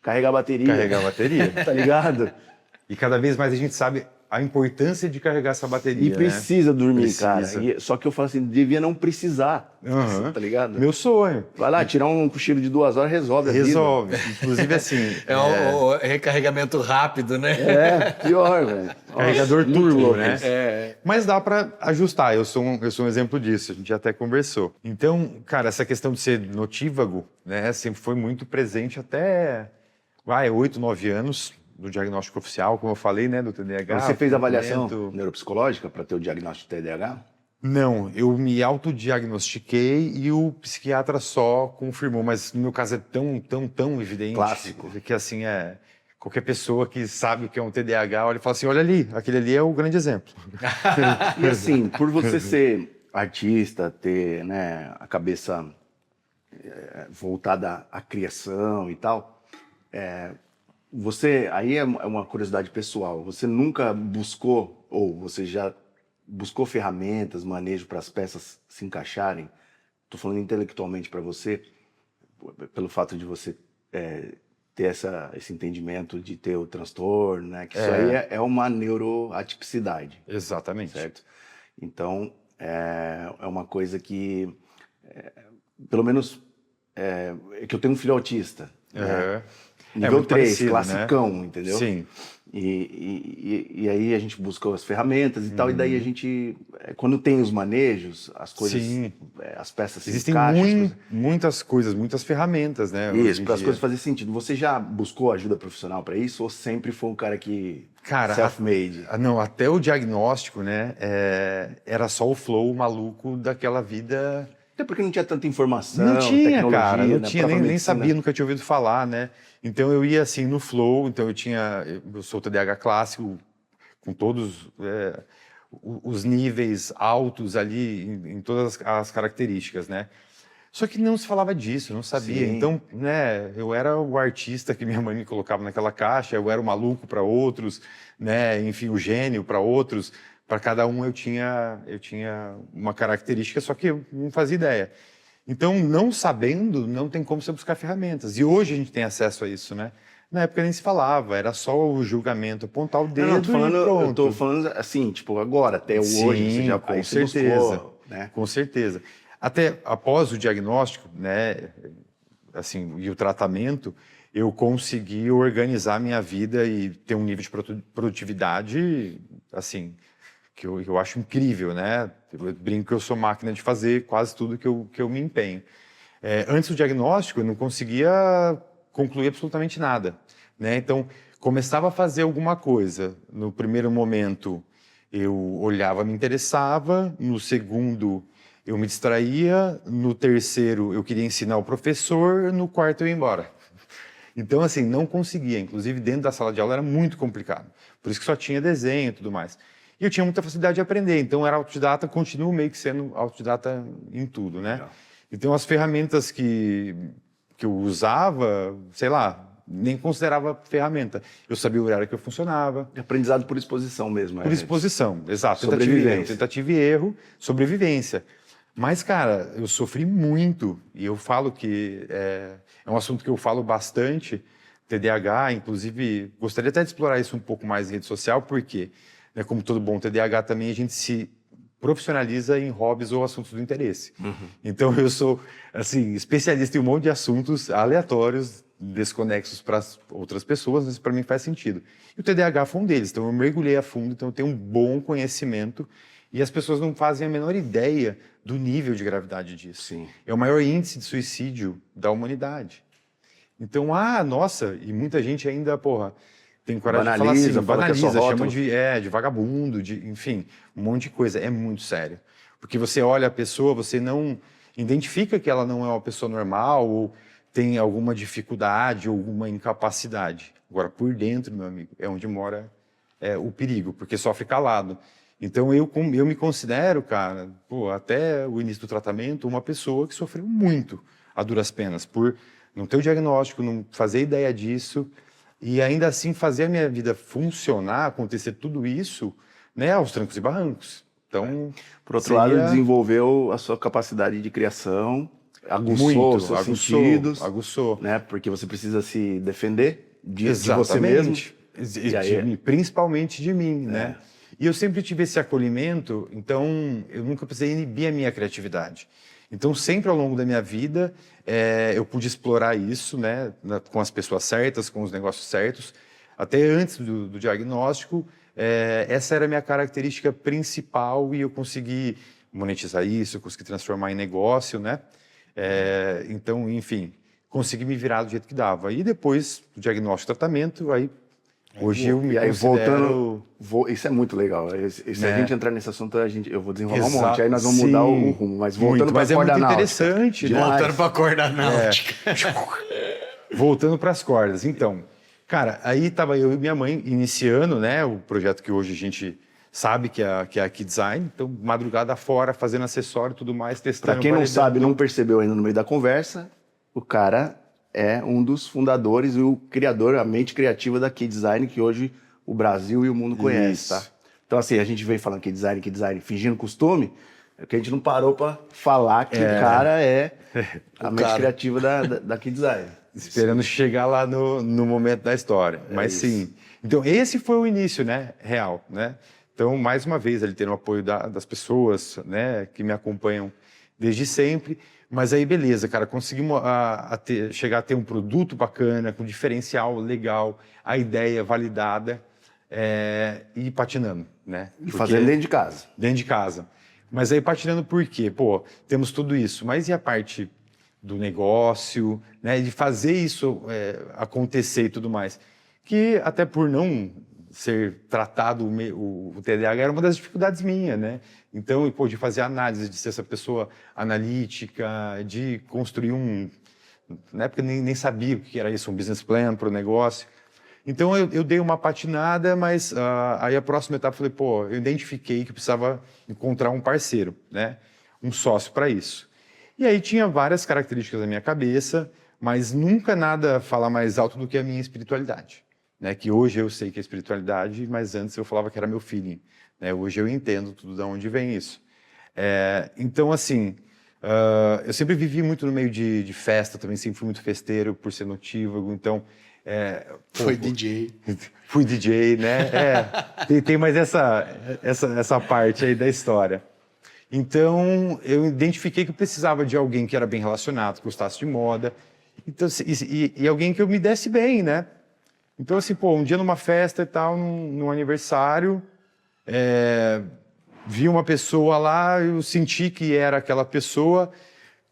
carregar a bateria. Carregar a bateria. Tá ligado? E cada vez mais a gente sabe a importância de carregar essa bateria, E precisa dormir, Precisa. cara. Só que eu falo assim, devia não precisar, tá ligado? Meu sonho. Vai lá, tirar um cochilo de 2 horas, resolve a vida. Resolve. Inclusive, assim... O recarregamento rápido, né? Pior, velho. Carregador Muito turbo, louco né? isso. Mas dá para ajustar, eu sou um exemplo disso, a gente até conversou. Então, cara, essa questão de ser notívago, né, sempre foi muito presente até, 8, 9 anos do diagnóstico oficial, como eu falei, né, do TDAH. Você fez avaliação neuropsicológica para ter o diagnóstico de TDAH? Não, eu me autodiagnostiquei e o psiquiatra só confirmou, mas no meu caso é tão evidente. Clássico. Que assim, qualquer pessoa que sabe o que é um TDAH, olha e fala assim, olha ali, aquele ali é o grande exemplo. E assim, por você ser artista, ter, né, a cabeça voltada à criação e tal, você, aí é uma curiosidade pessoal, você nunca buscou, ou você já buscou ferramentas, manejo para as peças se encaixarem? Estou falando intelectualmente para você, pelo fato de você ter esse entendimento de ter o transtorno, né? Que isso aí é uma neuroatipicidade. Exatamente. Certo? Então, é uma coisa que, pelo menos, que eu tenho um filho autista. Né? Nível muito 3, parecido, classicão, né? entendeu? Sim. E aí a gente buscou as ferramentas e tal, e daí a gente, quando tem os manejos, as coisas, Sim. As peças se Existem encaixam, as coisas... muitas coisas, muitas ferramentas, né? Isso, hoje em para as dia. coisas fazerem sentido. Você já buscou ajuda profissional para isso ou sempre foi um cara que Cara, self-made? Não, até o diagnóstico, né? Era só o flow maluco daquela vida. Até porque não tinha tanta informação, Não tinha, tecnologia, cara, não né? tinha, A própria nem medicina. sabia, nunca tinha ouvido falar, né? Então eu ia assim no flow, então eu sou TDAH clássico, com todos os níveis altos ali em todas as características, né? Só que não se falava disso, não sabia. Sim. Então, né, eu era o artista que minha mãe me colocava naquela caixa, eu era o maluco para outros, né, enfim, o gênio para outros. Para cada um eu tinha uma característica, só que eu não fazia ideia. Então, não sabendo, não tem como você buscar ferramentas. E hoje a gente tem acesso a isso, né? Na época nem se falava, era só o julgamento, apontar o dedo Não, tô falando, e pronto. eu tô falando assim, tipo, agora, até hoje, você já com aí você certeza, buscou, né? com certeza. Até após o diagnóstico, né, assim, e o tratamento, eu consegui organizar minha vida e ter um nível de produtividade, assim, que eu acho incrível, né? Eu brinco que eu sou máquina de fazer quase tudo que eu me empenho. Antes do diagnóstico, eu não conseguia concluir absolutamente nada, né? Então, começava a fazer alguma coisa. No primeiro momento, eu olhava, me interessava. No segundo, eu me distraía. No terceiro, eu queria ensinar o professor. No quarto, eu ia embora. Então, assim, não conseguia. Inclusive, dentro da sala de aula era muito complicado. Por isso que só tinha desenho e tudo mais. E eu tinha muita facilidade de aprender. Então, era autodidata, continuo meio que sendo autodidata em tudo, né? Legal. Então, as ferramentas que eu usava, sei lá, nem considerava ferramenta. Eu sabia o horário que eu funcionava. Aprendizado por exposição mesmo. Por exposição, exato. Sobrevivência. Tentativa e erro, sobrevivência. Mas, cara, eu sofri muito, e eu falo que é um assunto que eu falo bastante, TDAH, inclusive, gostaria até de explorar isso um pouco mais em rede social, porque, né, como todo bom TDAH também, a gente se profissionaliza em hobbies ou assuntos do interesse. Então, eu sou, assim, especialista em um monte de assuntos aleatórios, desconexos para outras pessoas, mas para mim faz sentido. E o TDAH foi um deles, então eu mergulhei a fundo, então eu tenho um bom conhecimento e as pessoas não fazem a menor ideia do nível de gravidade disso. Sim. É o maior índice de suicídio da humanidade. Então, nossa, e muita gente ainda, porra, tem coragem de falar assim, Fala que é só banaliza, chama rótulo. de vagabundo, enfim, um monte de coisa. É muito sério. Porque você olha a pessoa, você não identifica que ela não é uma pessoa normal ou tem alguma dificuldade ou alguma incapacidade. Agora, por dentro, meu amigo, é onde mora o perigo, porque sofre calado. Então, eu me considero, cara, até o início do tratamento, uma pessoa que sofreu muito a duras penas, por não ter o diagnóstico, não fazer ideia disso, e ainda assim fazer a minha vida funcionar, acontecer tudo isso, né, aos trancos e barrancos. Então, Por outro lado, desenvolveu a sua capacidade de criação, aguçou os seus sentidos, aguçou. né? Porque você precisa se defender de você Exatamente. mesmo. E aí, Principalmente de mim, né? E eu sempre tive esse acolhimento, então eu nunca precisei inibir a minha criatividade. Então, sempre ao longo da minha vida, eu pude explorar isso, né, com as pessoas certas, com os negócios certos. Até antes do diagnóstico, essa era a minha característica principal e eu consegui monetizar isso, consegui transformar em negócio, né? Então, enfim, consegui me virar do jeito que dava. E depois do diagnóstico e tratamento, aí hoje eu me e aí considero... isso é muito legal. Se a gente entrar nesse assunto, eu vou desenrolar um Exato, monte. Aí nós vamos mudar o rumo. Mas voltando para a corda muito náutica. interessante, né? Voltando para a corda náutica. Voltando para as cordas. Então, cara, aí estava eu e minha mãe iniciando, né, o projeto que hoje a gente sabe que é a Key Design. Então, madrugada fora, fazendo acessório e tudo mais, testando. Para quem não sabe, não percebeu ainda no meio da conversa, o cara é um dos fundadores e o criador, a mente criativa da Key Design, que hoje o Brasil e o mundo conhece, tá? Então, assim, a gente veio falando Key Design, fingindo costume, é que a gente não parou para falar que o cara é a mente criativa da Key Design. Esperando chegar lá no momento da história. Mas sim. Então, esse foi o início, né? Real, né? Então, mais uma vez, ele ter o apoio das pessoas, né? Que me acompanham desde sempre. Mas aí, beleza, cara, conseguimos chegar a ter um produto bacana, com diferencial legal, a ideia validada, e patinando, né? E fazendo dentro de casa. Dentro de casa. Mas aí patinando por quê? Pô, temos tudo isso, mas e a parte do negócio, né? De fazer isso acontecer e tudo mais? Que até por não ser tratado o TDAH era uma das dificuldades minhas, né? Então, pô, de fazer análise, de ser essa pessoa analítica, de construir na época nem sabia o que era isso, um business plan para o negócio. Então, eu dei uma patinada, mas aí a próxima etapa eu falei, pô, eu identifiquei que precisava encontrar um parceiro, né? Um sócio para isso. E aí tinha várias características na minha cabeça, mas nunca nada falar mais alto do que a minha espiritualidade. Né, que hoje eu sei que é espiritualidade, mas antes eu falava que era meu feeling. Né, hoje eu entendo tudo de onde vem isso. Então, assim, eu sempre vivi muito no meio de festa, também sempre fui muito festeiro por ser notívago, então... Foi DJ. Fui DJ, né? Tem mais essa parte aí da história. Então, eu identifiquei que eu precisava de alguém que era bem relacionado, que gostasse de moda, então, e alguém que eu me desse bem, né? Então, assim, pô, um dia numa festa e tal, num aniversário, vi uma pessoa lá, eu senti que era aquela pessoa,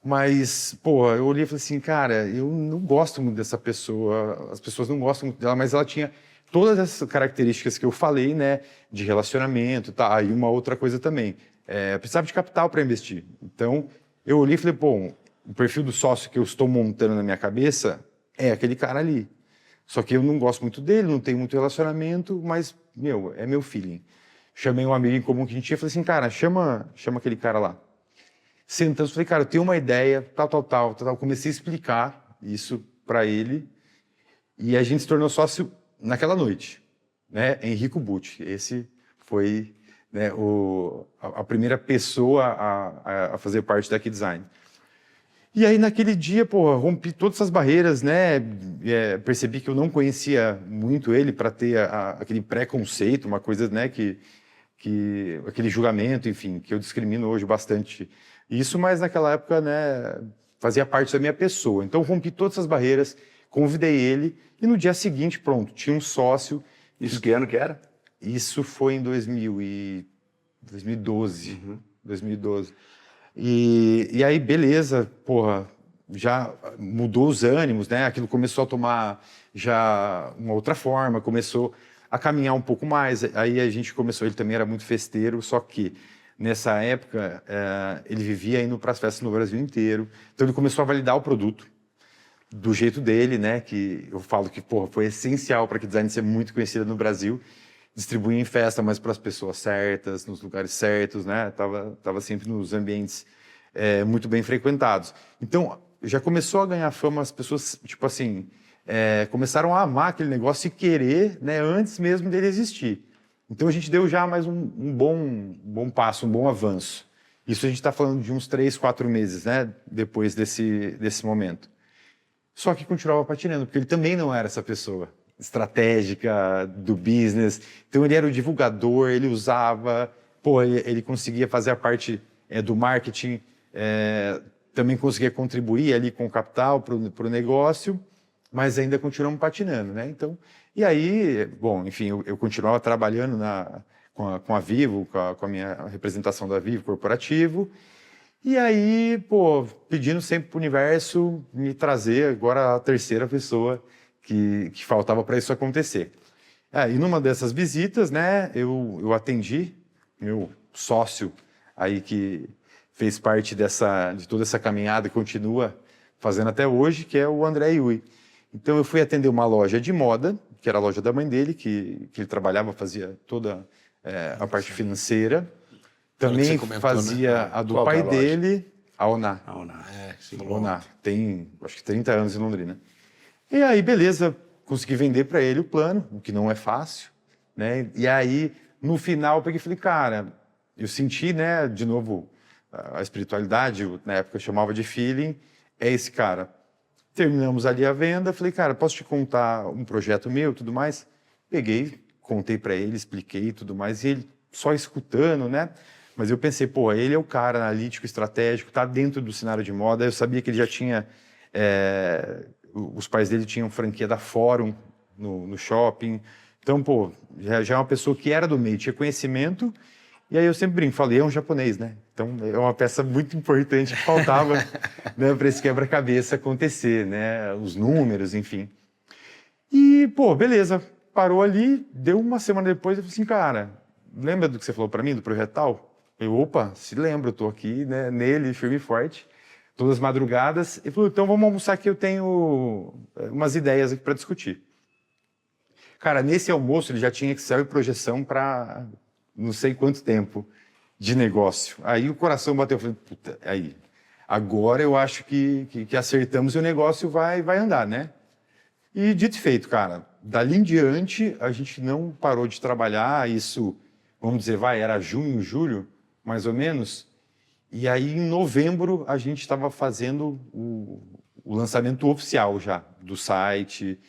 mas, pô, eu olhei e falei assim, cara, eu não gosto muito dessa pessoa, as pessoas não gostam muito dela, mas ela tinha todas essas características que eu falei, né, de relacionamento, tá, e uma outra coisa também, precisava de capital para investir. Então, eu olhei e falei, pô, o perfil do sócio que eu estou montando na minha cabeça é aquele cara ali. Só que eu não gosto muito dele, não tenho muito relacionamento, mas, é meu feeling. Chamei um amigo em comum que a gente tinha e falei assim, cara, chama aquele cara lá. Sentamos, falei, cara, eu tenho uma ideia, tal. Comecei a explicar isso para ele e a gente se tornou sócio naquela noite, né? Henrico Butti. Esse foi, né, a primeira pessoa a fazer parte da Key Design. E aí, naquele dia, pô, rompi todas essas barreiras, né? Percebi que eu não conhecia muito ele para ter aquele preconceito, uma coisa, né, que aquele julgamento, enfim, que eu discrimino hoje bastante isso, mas naquela época, né, fazia parte da minha pessoa. Então, rompi todas essas barreiras, convidei ele e no dia seguinte, pronto, tinha um sócio. Isso que ano que era? Isso foi em 2012. Uhum. 2012. E aí, beleza, porra, já mudou os ânimos, né? Aquilo começou a tomar já uma outra forma, começou a caminhar um pouco mais. Aí a gente começou, ele também era muito festeiro, só que nessa época ele vivia indo para as festas no Brasil inteiro. Então ele começou a validar o produto do jeito dele, né? Que eu falo que, porra, foi essencial para que design ser muito conhecido no Brasil. Distribuir em festa, mas para as pessoas certas, nos lugares certos, né? Tava sempre nos ambientes muito bem frequentados. Então, já começou a ganhar fama, as pessoas, tipo assim, começaram a amar aquele negócio e querer, né? Antes mesmo dele existir. Então, a gente deu já mais um bom passo, um bom avanço. Isso a gente está falando de uns 3, 4 meses, né? Depois desse momento. Só que continuava patinando, porque ele também não era essa pessoa estratégica do business. Então ele era o divulgador, ele usava, pô, ele conseguia fazer a parte do marketing, também conseguia contribuir ali com o capital para o negócio, mas ainda continuamos patinando, né? Então, e aí, bom, enfim, eu continuava trabalhando com a Vivo, com a minha representação da Vivo corporativo, e aí, pô, pedindo sempre para o universo me trazer agora a terceira pessoa que faltava para isso acontecer. E numa dessas visitas, né, eu atendi meu sócio aí que fez parte de toda essa caminhada e continua fazendo até hoje, que é o André Yui. Então eu fui atender uma loja de moda, que era a loja da mãe dele, que ele trabalhava, fazia toda a parte financeira. Também fazia, né? A do pai dele, a Oná. A Oná. Sim. Oná. Tem, acho que 30 anos em Londrina. E aí, beleza, consegui vender para ele o plano, o que não é fácil, né? E aí, no final, eu peguei e falei, cara, eu senti, né, de novo, a espiritualidade, na época eu chamava de feeling, é esse cara. Terminamos ali a venda, falei, cara, posso te contar um projeto meu e tudo mais? Peguei, contei para ele, expliquei e tudo mais, e ele só escutando, né? Mas eu pensei, pô, ele é o cara analítico, estratégico, tá dentro do cenário de moda. Eu sabia que ele já tinha... os pais dele tinham franquia da Fórum no shopping. Então, pô, já é uma pessoa que era do meio, tinha conhecimento. E aí eu sempre brinco, falei, é um japonês, né? Então é uma peça muito importante que faltava né, para esse quebra-cabeça acontecer, né? Os números, enfim. E, pô, beleza, parou ali, deu uma semana depois, eu falei assim, cara, lembra do que você falou para mim, do projeto tal? Eu, opa, se lembro, eu tô aqui, né, nele, firme e forte, todas as madrugadas. Ele falou, então vamos almoçar que eu tenho umas ideias aqui para discutir. Cara, nesse almoço ele já tinha Excel e projeção para não sei quanto tempo de negócio. Aí o coração bateu, eu falei, puta, aí, agora eu acho que acertamos e o negócio vai andar, né? E dito e feito, cara, dali em diante a gente não parou de trabalhar, isso, vamos dizer, era junho, julho, mais ou menos, e aí em novembro a gente estava fazendo o lançamento oficial já, do site,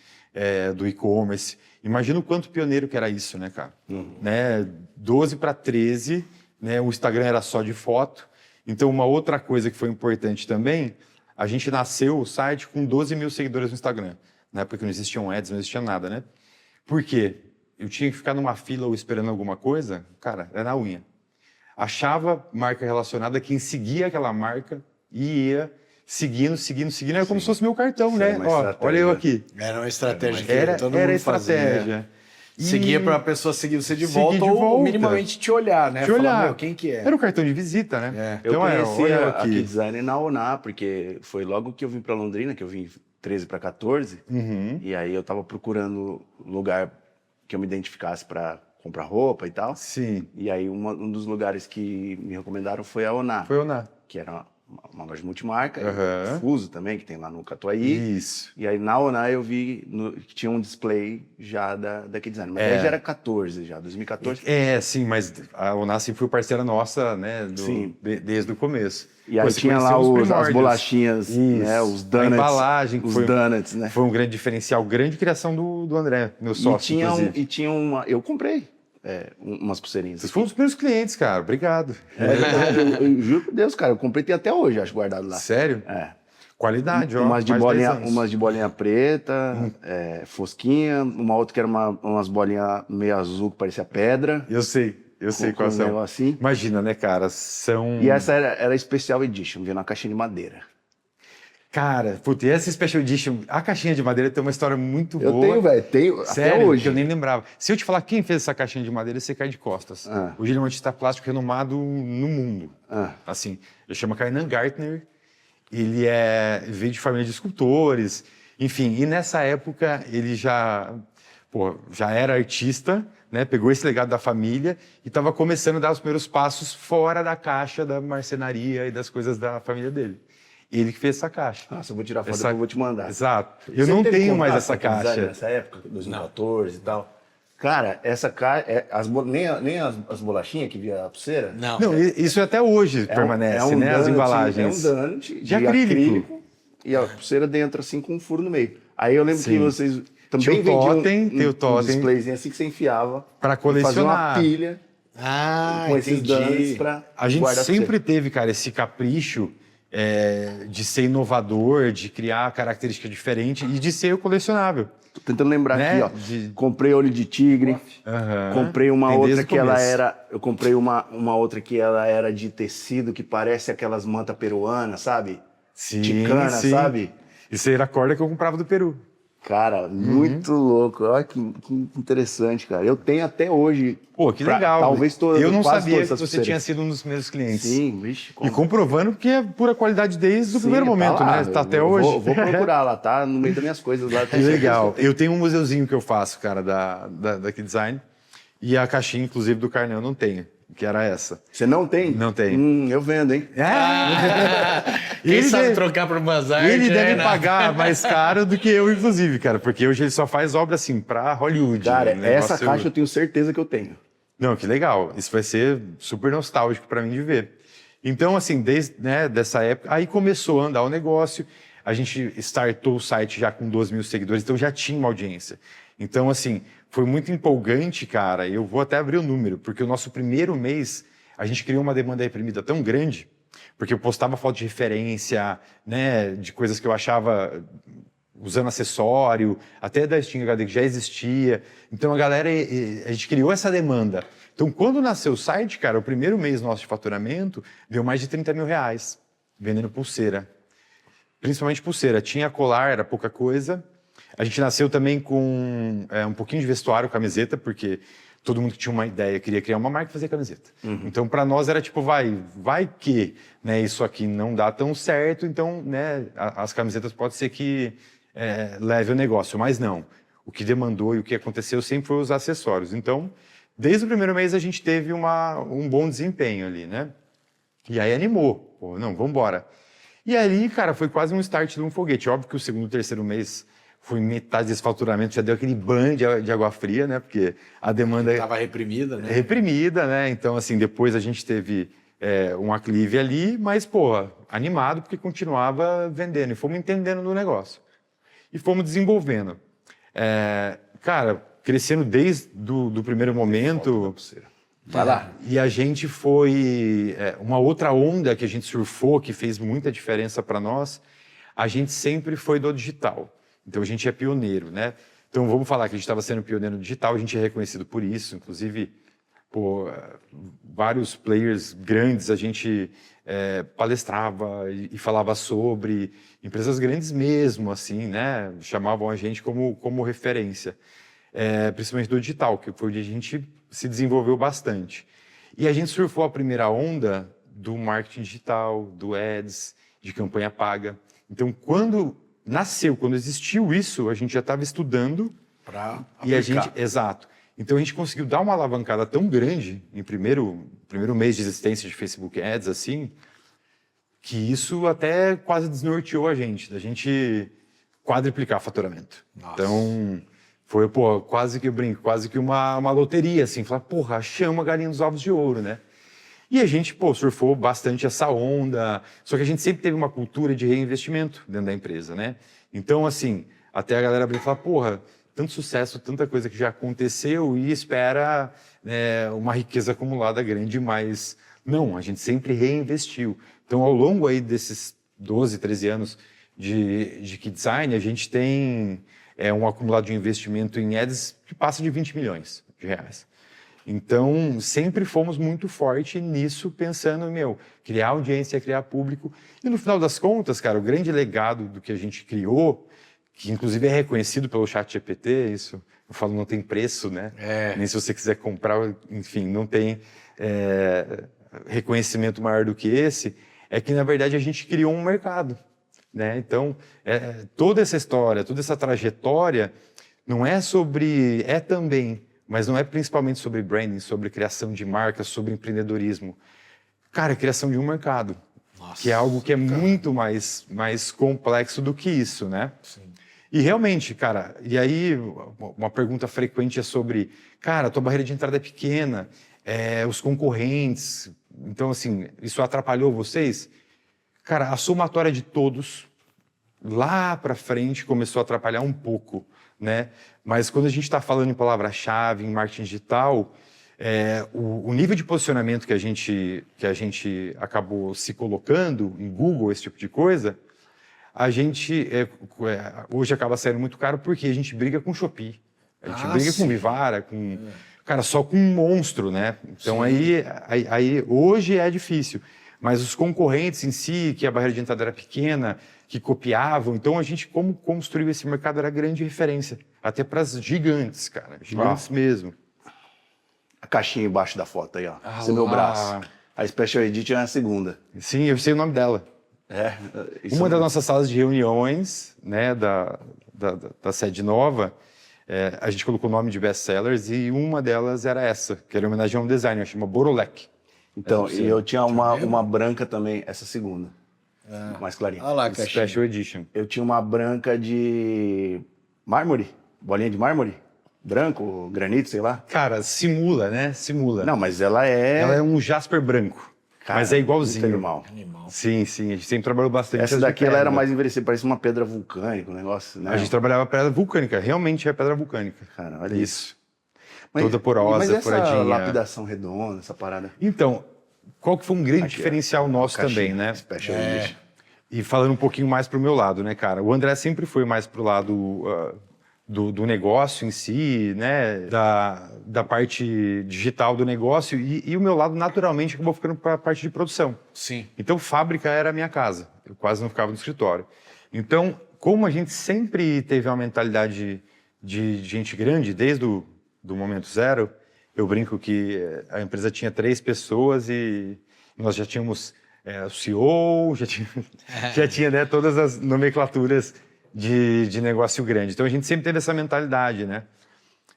do e-commerce. Imagina o quanto pioneiro que era isso, né, cara? Né? 12 para 13, né? O Instagram era só de foto. Então, uma outra coisa que foi importante também, a gente nasceu o site com 12 mil seguidores no Instagram. Na época que não existiam ads, não existia nada, né? Por quê? Eu tinha que ficar numa fila ou esperando alguma coisa, cara, era na unha. Achava marca relacionada, quem seguia aquela marca e ia seguindo, era como se fosse meu cartão, né? Ó, olha eu aqui. Era uma estratégia que todo era mundo estratégia. fazia. Seguia para a pessoa seguir você de Seguir volta de ou volta. minimamente te olhar, né? Te olhar. Falar, meu, quem que é? Era o cartão de visita, né? Eu Então, conheci olha eu a aqui. Kiddesign na ONA, porque foi logo que eu vim para Londrina, que eu vim 13 para 14, e aí eu tava procurando lugar que eu me identificasse para comprar roupa e tal. Sim. E aí um dos lugares que me recomendaram foi a ONA, Foi o Na. que era uma loja multimarca, Aham. Fuso também, que tem lá no Catuaí. Isso. E aí na ONA eu vi que tinha um display já da Kiddesign, mas aí já era 14 já, 2014. Sim, mas a ONA sempre foi parceira nossa, né? Sim. Desde o começo. E aí Você tinha lá conheceu os as primórdios. bolachinhas, né, Isso. os donuts. A embalagem, que os foi, donuts, né? foi um grande diferencial, grande criação do André, meu sócio, inclusive. Eu comprei umas pulseirinhas. Vocês foram um dos primeiros clientes, cara. Obrigado. Eu juro por Deus, cara, eu comprei, tem até hoje, acho, guardado lá. Sério? Qualidade, ó. Umas de mais de 10 bolinha, anos. umas de bolinha preta, fosquinha, uma outra que era umas bolinhas meio azul que parecia pedra. Eu sei qual um são. negócio assim. Imagina, né, cara? São... E essa era Special Edition, veio na caixinha de madeira. Cara, putz, e essa Special Edition, a caixinha de madeira tem uma história muito Eu boa. tenho, velho, tenho Sério, até hoje. que eu nem lembrava. Se eu te falar quem fez essa caixinha de madeira, você cai de costas. Hoje ele é um artista plástico renomado no mundo. Assim, ele chama Kainan Gartner, ele veio de família de escultores, enfim. E nessa época ele já era artista, né? Pegou esse legado da família e estava começando a dar os primeiros passos fora da caixa da marcenaria e das coisas da família dele. Ele que fez essa caixa. Nossa, eu vou tirar foto depois eu vou te mandar. Exato. Eu Você não teve tenho mais contato essa com a Kiddesign caixa. nessa época, 2014 e tal. Cara, essa caixa, nem as bolachinhas que via a pulseira. Não, isso até hoje permanece, né? As embalagens. É um donut de acrílico. E a pulseira dentro, assim, com um furo no meio. Aí eu lembro que Sim. vocês também Tinha o totem, tem o um totem. displayzinho assim que você enfiava. Pra e fazia colecionar. uma pilha com esses donuts pra A gente guardar a sempre teve, cara, esse capricho de ser inovador, de criar característica diferente e de ser colecionável. Tô tentando lembrar Né? aqui, ó. Comprei olho de tigre. Comprei uma Tem outra desde o que ela começo. era. Eu comprei uma outra que ela era de tecido que parece aquelas mantas peruanas, sabe? Sim, Ticana, sim. sabe? Isso aí era a corda que eu comprava do Peru. Cara, muito louco. Olha que interessante, cara. Eu tenho até hoje. Pô, que legal. Talvez Eu não quase sabia que todas essas você tinha pulseiras. sido um dos primeiros clientes. Sim, vixe. E comprovando que é pura qualidade desde o primeiro momento, lá, né? Tá até eu hoje. Vou procurar lá, tá? No meio das minhas coisas lá. Que legal. Eu tenho um museuzinho que eu faço, cara, da Kiddesign. E a caixinha, inclusive, do Carnel eu não tenho, que era essa. Você não tem? Não tenho. Eu vendo, hein? Quem sabe trocar por umas artes, Ele deve né? pagar mais caro do que eu, inclusive, cara, porque hoje ele só faz obra assim pra Hollywood. Cara, né? essa Negócio- caixa eu tenho certeza que eu tenho. Não, que legal. Isso vai ser super nostálgico para mim de ver. Então, assim, desde dessa época, aí começou a andar o negócio. A gente startou o site já com 12 mil seguidores, então já tinha uma audiência. Então, assim, foi muito empolgante, cara. Eu vou até abrir o número, porque o nosso primeiro mês a gente criou uma demanda reprimida tão grande, porque eu postava foto de referência, né, de coisas que eu achava usando acessório, até da Sting HD que já existia. Então a gente criou essa demanda. Então quando nasceu o site, cara, o primeiro mês nosso de faturamento deu mais de 30 mil reais vendendo pulseira. Principalmente pulseira. Tinha colar, era pouca coisa. A gente nasceu também com um pouquinho de vestuário, camiseta, porque todo mundo que tinha uma ideia queria criar uma marca e fazer camiseta. Então, para nós era tipo, vai que, né, isso aqui não dá tão certo, então, né, as camisetas pode ser que leve o negócio, mas não. O que demandou e o que aconteceu sempre foi os acessórios. Então, desde o primeiro mês a gente teve um bom desempenho ali, né? E aí animou. Pô, não, vamos embora. E ali, cara, foi quase um start de um foguete. Óbvio que o segundo e terceiro mês foi metade desse faturamento, já deu aquele banho de água fria, né? Porque a demanda... Estava reprimida, né? Reprimida, né? Então, assim, depois a gente teve um aclive ali, mas, pô, animado, porque continuava vendendo. E fomos entendendo do negócio. E fomos desenvolvendo. Cara, crescendo desde do primeiro momento... Vai lá. E a gente foi... uma outra onda que a gente surfou, que fez muita diferença para nós, a gente sempre foi do digital. Então, a gente é pioneiro, né? Então, vamos falar que a gente estava sendo pioneiro no digital, a gente é reconhecido por isso, inclusive, vários players grandes, a gente palestrava e falava sobre, empresas grandes mesmo, assim, né? Chamavam a gente como referência, principalmente do digital, que foi onde a gente se desenvolveu bastante. E a gente surfou a primeira onda do marketing digital, do ads, de campanha paga. Então, quando existiu isso, a gente já estava estudando para aplicar. Exato. Então a gente conseguiu dar uma alavancada tão grande em primeiro mês de existência de Facebook Ads, assim, que isso até quase desnorteou a gente, da gente quadriplicar faturamento. Nossa. Então foi, quase que eu brinco, quase que uma loteria, assim, falar, porra, chama a galinha dos ovos de ouro, né? E a gente, surfou bastante essa onda, só que a gente sempre teve uma cultura de reinvestimento dentro da empresa, né? Então, assim, até a galera abrir e falar, porra, tanto sucesso, tanta coisa que já aconteceu e espera uma riqueza acumulada grande, mas não, a gente sempre reinvestiu. Então, ao longo aí desses 12, 13 anos de Key Design, a gente tem um acumulado de investimento em ads que passa de 20 milhões de reais. Então, sempre fomos muito fortes nisso, pensando, criar audiência, criar público. E no final das contas, cara, o grande legado do que a gente criou, que inclusive é reconhecido pelo ChatGPT, isso eu falo, não tem preço, né? Nem se você quiser comprar, enfim, não tem reconhecimento maior do que esse, é que, na verdade, a gente criou um mercado, né? Então, toda essa história, toda essa trajetória, não é sobre... também... mas não é principalmente sobre branding, sobre criação de marcas, sobre empreendedorismo. Cara, é criação de um mercado, que é algo que é muito mais complexo do que isso, né? Sim. E realmente, cara, e aí uma pergunta frequente é sobre, cara, a tua barreira de entrada é pequena, os concorrentes, então assim, isso atrapalhou vocês? Cara, a somatória de todos, lá para frente, começou a atrapalhar um pouco, né? Mas quando a gente está falando em palavra-chave, em marketing digital, o nível de posicionamento que a gente acabou se colocando em Google, esse tipo de coisa, a gente hoje acaba saindo muito caro porque a gente briga com Shopee, a gente briga com Vivara, cara, só com um monstro, né? Então aí hoje é difícil. Mas os concorrentes em si, que a barreira de entrada era pequena, que copiavam, então a gente, como construiu esse mercado, era grande referência. Até para as gigantes, cara. Gigantes mesmo. A caixinha embaixo da foto aí, ó. Esse é meu braço. A Special Edition é a segunda. Sim, eu sei o nome dela. Uma das nossas salas de reuniões, né, da sede nova, a gente colocou o nome de best-sellers e uma delas era essa, que era em homenagem a um designer, chama Borolek. Então, e eu tinha uma branca também, essa segunda. Mais clarinha. Olha lá, caixinha. Special Edition. Eu tinha uma branca de mármore, bolinha de mármore, branco, granito, sei lá. Cara, simula, né? Simula. Não, mas ela é... Ela é um jasper branco, Cara, mas é igualzinho. Animal. Sim, sim, a gente sempre trabalhou bastante. Essa daqui ela era mais envelhecida, parece uma pedra vulcânica, um negócio, né? A gente trabalhava pedra vulcânica, realmente é pedra vulcânica. Cara, olha isso. Mas, Toda porosa, mas essa furadinha. lapidação redonda, essa parada... Então, qual que foi um grande diferencial nosso também, né? Special Edition. E falando um pouquinho mais pro meu lado, né, cara? O André sempre foi mais pro lado do negócio em si, né? Da parte digital do negócio. E o meu lado, naturalmente, acabou ficando para a parte de produção. Sim. Então, fábrica era a minha casa. Eu quase não ficava no escritório. Então, como a gente sempre teve uma mentalidade de gente grande, desde do momento zero, eu brinco que a empresa tinha 3 pessoas e nós já tínhamos o CEO, já tinha né, todas as nomenclaturas de negócio grande. Então, a gente sempre teve essa mentalidade, né?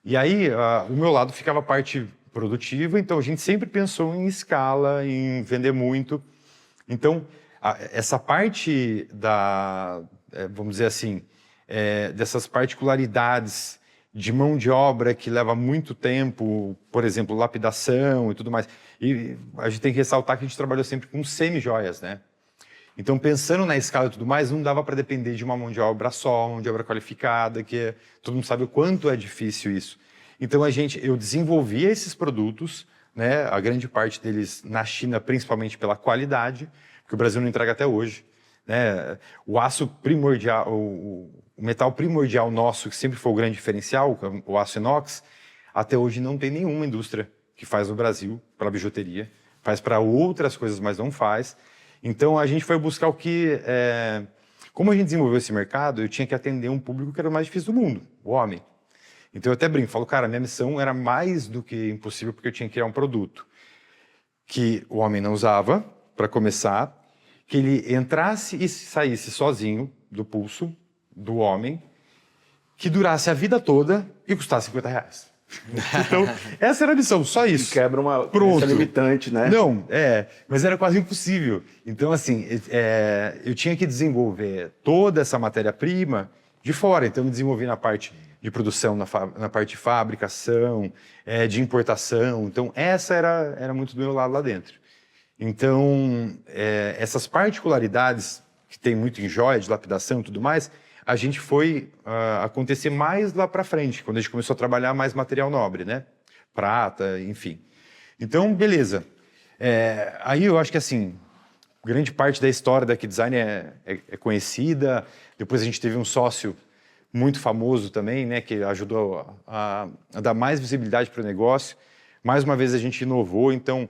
E aí, o meu lado ficava a parte produtiva, então a gente sempre pensou em escala, em vender muito. Então, essa parte vamos dizer assim, dessas particularidades de mão de obra que leva muito tempo, por exemplo, lapidação e tudo mais. E a gente tem que ressaltar que a gente trabalhou sempre com semi-joias, né? Então, pensando na escala e tudo mais, não dava para depender de uma mão de obra só, mão de obra qualificada, que todo mundo sabe o quanto é difícil isso. Então, eu desenvolvia esses produtos, né? A grande parte deles na China, principalmente pela qualidade, que o Brasil não entrega até hoje, né? O aço primordial, o metal primordial nosso, que sempre foi o grande diferencial, o aço inox, até hoje não tem nenhuma indústria que faz no Brasil para bijuteria, faz para outras coisas, mas não faz. Então a gente foi buscar como a gente desenvolveu esse mercado, eu tinha que atender um público que era o mais difícil do mundo, o homem. Então eu até brinco, falo, cara, minha missão era mais do que impossível, porque eu tinha que criar um produto que o homem não usava, para começar, que ele entrasse e saísse sozinho do pulso do homem, que durasse a vida toda e custasse R$50. Então, essa era a missão, só isso. E quebra uma crença limitante, né? Não, mas era quase impossível. Então, assim, eu tinha que desenvolver toda essa matéria-prima de fora. Então, eu me desenvolvi na parte de produção, na parte de fabricação, de importação. Então, essa era muito do meu lado lá dentro. Então, essas particularidades que tem muito em joia, de lapidação e tudo mais, a gente foi acontecer mais lá para frente, quando a gente começou a trabalhar mais material nobre, né? Prata, enfim. Então, beleza. Aí eu acho que, assim, grande parte da história da Key Design é conhecida. Depois a gente teve um sócio muito famoso também, né? Que ajudou a dar mais visibilidade para o negócio. Mais uma vez a gente inovou. Então,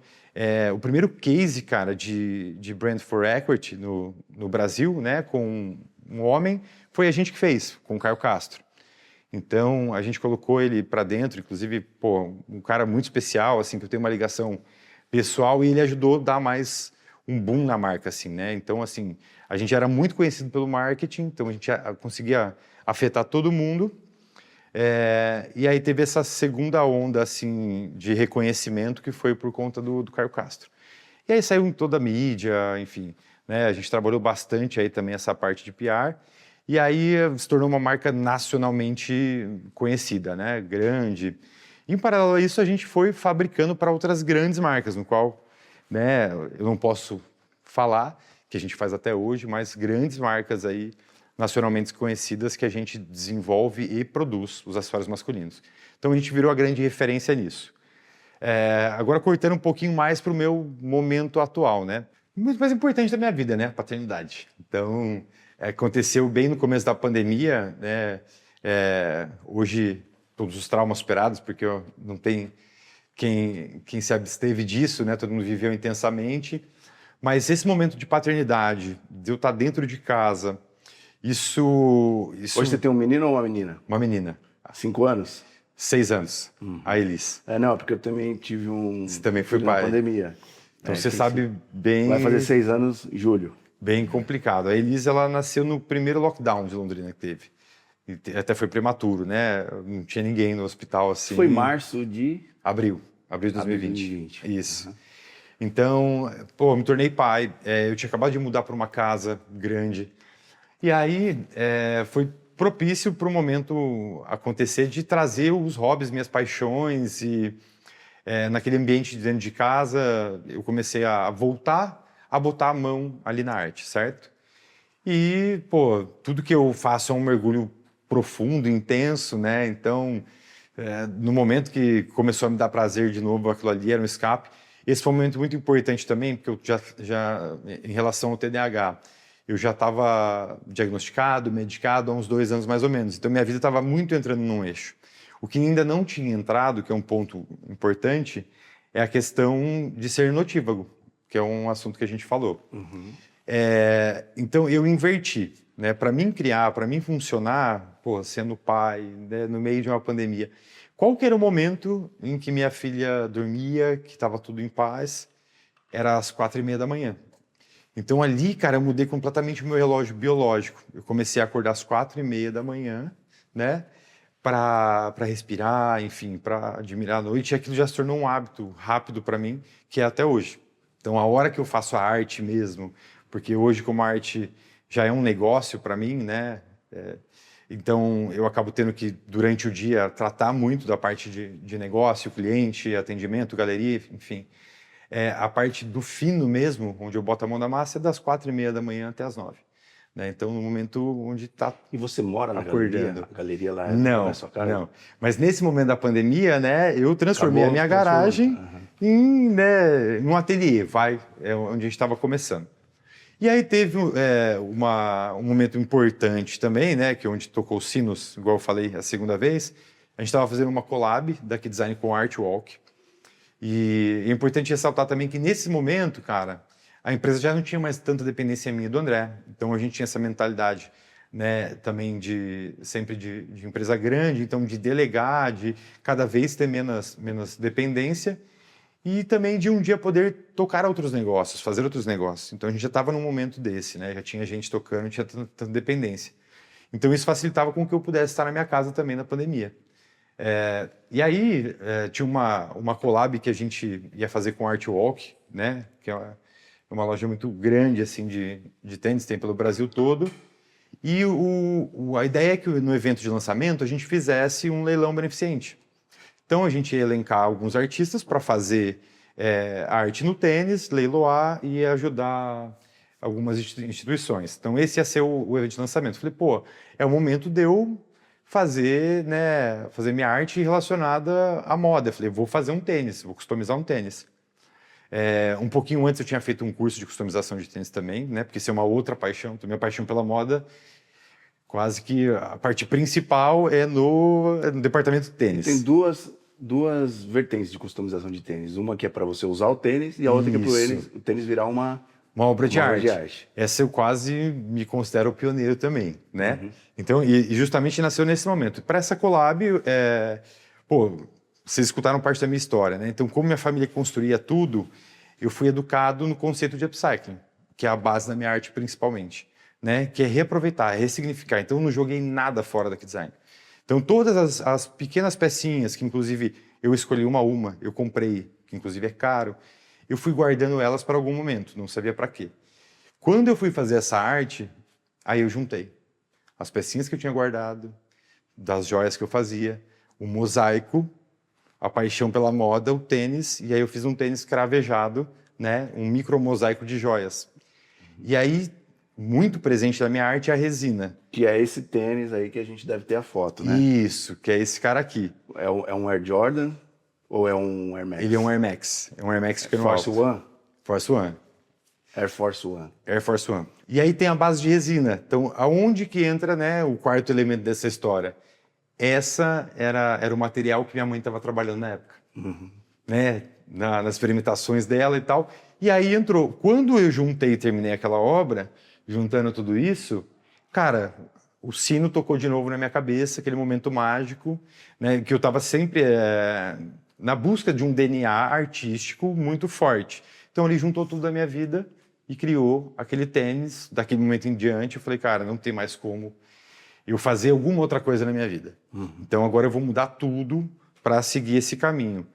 o primeiro case, cara, de Brand for Equity no Brasil, né? Com um homem, foi a gente que fez, com o Caio Castro. Então, a gente colocou ele para dentro, inclusive, um cara muito especial, assim, que eu tenho uma ligação pessoal, e ele ajudou a dar mais um boom na marca, assim, né? Então, assim, a gente era muito conhecido pelo marketing, então a gente conseguia afetar todo mundo. E aí teve essa segunda onda, assim, de reconhecimento, que foi por conta do Caio Castro. E aí saiu em toda a mídia, enfim, né? A gente trabalhou bastante aí também essa parte de PR. E aí se tornou uma marca nacionalmente conhecida, né? Grande. Em paralelo a isso, a gente foi fabricando para outras grandes marcas, no qual, né, eu não posso falar, que a gente faz até hoje, mas grandes marcas aí nacionalmente conhecidas que a gente desenvolve e produz os acessórios masculinos. Então a gente virou a grande referência nisso. Agora cortando um pouquinho mais para o meu momento atual, né? Muito mais importante da minha vida, né? A paternidade. Então, aconteceu bem no começo da pandemia, né? Hoje, todos os traumas superados, porque não tem quem se absteve disso, né? Todo mundo viveu intensamente. Mas esse momento de paternidade, de eu estar dentro de casa, isso... Hoje você tem um menino ou uma menina? Uma menina. 5 anos? 6 anos, a Elis. Não, porque eu também tive um... Você também foi na pai. pandemia. Então você sabe bem... Vai fazer 6 anos em julho. Bem complicado. A Elis, ela nasceu no primeiro lockdown de Londrina que teve. E até foi prematuro, né? Não tinha ninguém no hospital assim. Foi março de... Abril de 2020. 2020. Isso. Uhum. Então, eu me tornei pai. Eu tinha acabado de mudar para uma casa grande. E aí foi propício para o momento acontecer de trazer os hobbies, minhas paixões. E naquele ambiente de dentro de casa, eu comecei a voltar a botar a mão ali na arte, certo? E, tudo que eu faço é um mergulho profundo, intenso, né? Então, no momento que começou a me dar prazer de novo, aquilo ali era um escape. Esse foi um momento muito importante também, porque eu já em relação ao TDAH, eu já estava diagnosticado, medicado há uns 2 anos mais ou menos. Então, minha vida estava muito entrando num eixo. O que ainda não tinha entrado, que é um ponto importante, é a questão de ser notívago, que é um assunto que a gente falou. Então, eu inverti. Né? Para mim criar, para mim funcionar, pô, sendo pai, né, no meio de uma pandemia, qual que era o momento em que minha filha dormia, que estava tudo em paz? Era às 4:30 da manhã. Então ali, cara, eu mudei completamente o meu relógio biológico. Eu comecei a acordar às 4:30 da manhã, né? Para respirar, enfim, para admirar a noite. E aquilo já se tornou um hábito rápido para mim, que é até hoje. Então a hora que eu faço a arte mesmo, porque hoje como a arte já é um negócio para mim, né? Então eu acabo tendo que, durante o dia, tratar muito da parte de negócio, cliente, atendimento, galeria, enfim. A parte do fino mesmo, onde eu boto a mão na massa, é das 4:30 da manhã até as 9. Né? Então, no momento onde está E você mora na acordando. galeria? A galeria lá Não, na sua casa? não. Mas nesse momento da pandemia, né, eu transformei a minha garagem em, né, um ateliê, onde a gente estava começando. E aí teve um momento importante também, né, que é onde tocou os sinos, igual eu falei a segunda vez. A gente estava fazendo uma collab da Key Design com a Artwalk. E é importante ressaltar também que nesse momento, cara, a empresa já não tinha mais tanta dependência minha e do André. Então a gente tinha essa mentalidade, né, também sempre de empresa grande, então de delegar, de cada vez ter menos dependência e também de um dia poder tocar outros negócios, fazer outros negócios. Então a gente já estava num momento desse, né? Já tinha gente tocando, não tinha tanta dependência. Então isso facilitava com que eu pudesse estar na minha casa também na pandemia. E aí tinha uma collab que a gente ia fazer com a Artwalk, né? Que é uma loja muito grande assim de tênis, tem pelo Brasil todo. E a ideia é que no evento de lançamento a gente fizesse um leilão beneficente. Então a gente ia elencar alguns artistas para fazer a arte no tênis, leiloar e ajudar algumas instituições. Então esse ia ser o evento de lançamento. Falei, pô, é o momento de eu fazer minha arte relacionada à moda. Eu falei, vou fazer um tênis, vou customizar um tênis. Um pouquinho antes eu tinha feito um curso de customização de tênis também, né? Porque isso é uma outra paixão. Então, minha paixão pela moda, quase que a parte principal é no departamento de tênis. Tem duas vertentes de customização de tênis. Uma que é para você usar o tênis e a outra que é para o tênis virar uma obra de arte. Essa eu quase me considero o pioneiro também, né? Uhum. Então, e justamente nasceu nesse momento. Para essa collab, vocês escutaram parte da minha história, né? Então, como minha família construía tudo, eu fui educado no conceito de upcycling, que é a base da minha arte principalmente, né? Que é reaproveitar, ressignificar. Então, eu não joguei nada fora da Key Design. Então, todas as pequenas pecinhas, que inclusive eu escolhi uma, eu comprei, que inclusive é caro, eu fui guardando elas para algum momento, não sabia para quê. Quando eu fui fazer essa arte, aí eu juntei as pecinhas que eu tinha guardado, das joias que eu fazia, o mosaico, a paixão pela moda, o tênis, e aí eu fiz um tênis cravejado, né, um micro mosaico de joias. E aí, muito presente na minha arte é a resina. Que é esse tênis aí que a gente deve ter a foto, né? Isso, que é esse cara aqui. É um Air Jordan ou é um Air Max? Ele é um Air Max. É um Air Max ficando Force alto. One? Force One. Air Force One. Air Force One. E aí tem a base de resina. Então, aonde que entra, né, o quarto elemento dessa história? Essa era o material que minha mãe estava trabalhando na época. Uhum. Né, nas experimentações dela e tal. E aí entrou. Quando eu juntei e terminei aquela obra, juntando tudo isso, cara, o sino tocou de novo na minha cabeça, aquele momento mágico, né, que eu estava sempre na busca de um DNA artístico muito forte. Então ele juntou tudo da minha vida e criou aquele tênis. Daquele momento em diante, eu falei, cara, não tem mais como eu fazer alguma outra coisa na minha vida. Então agora eu vou mudar tudo para seguir esse caminho.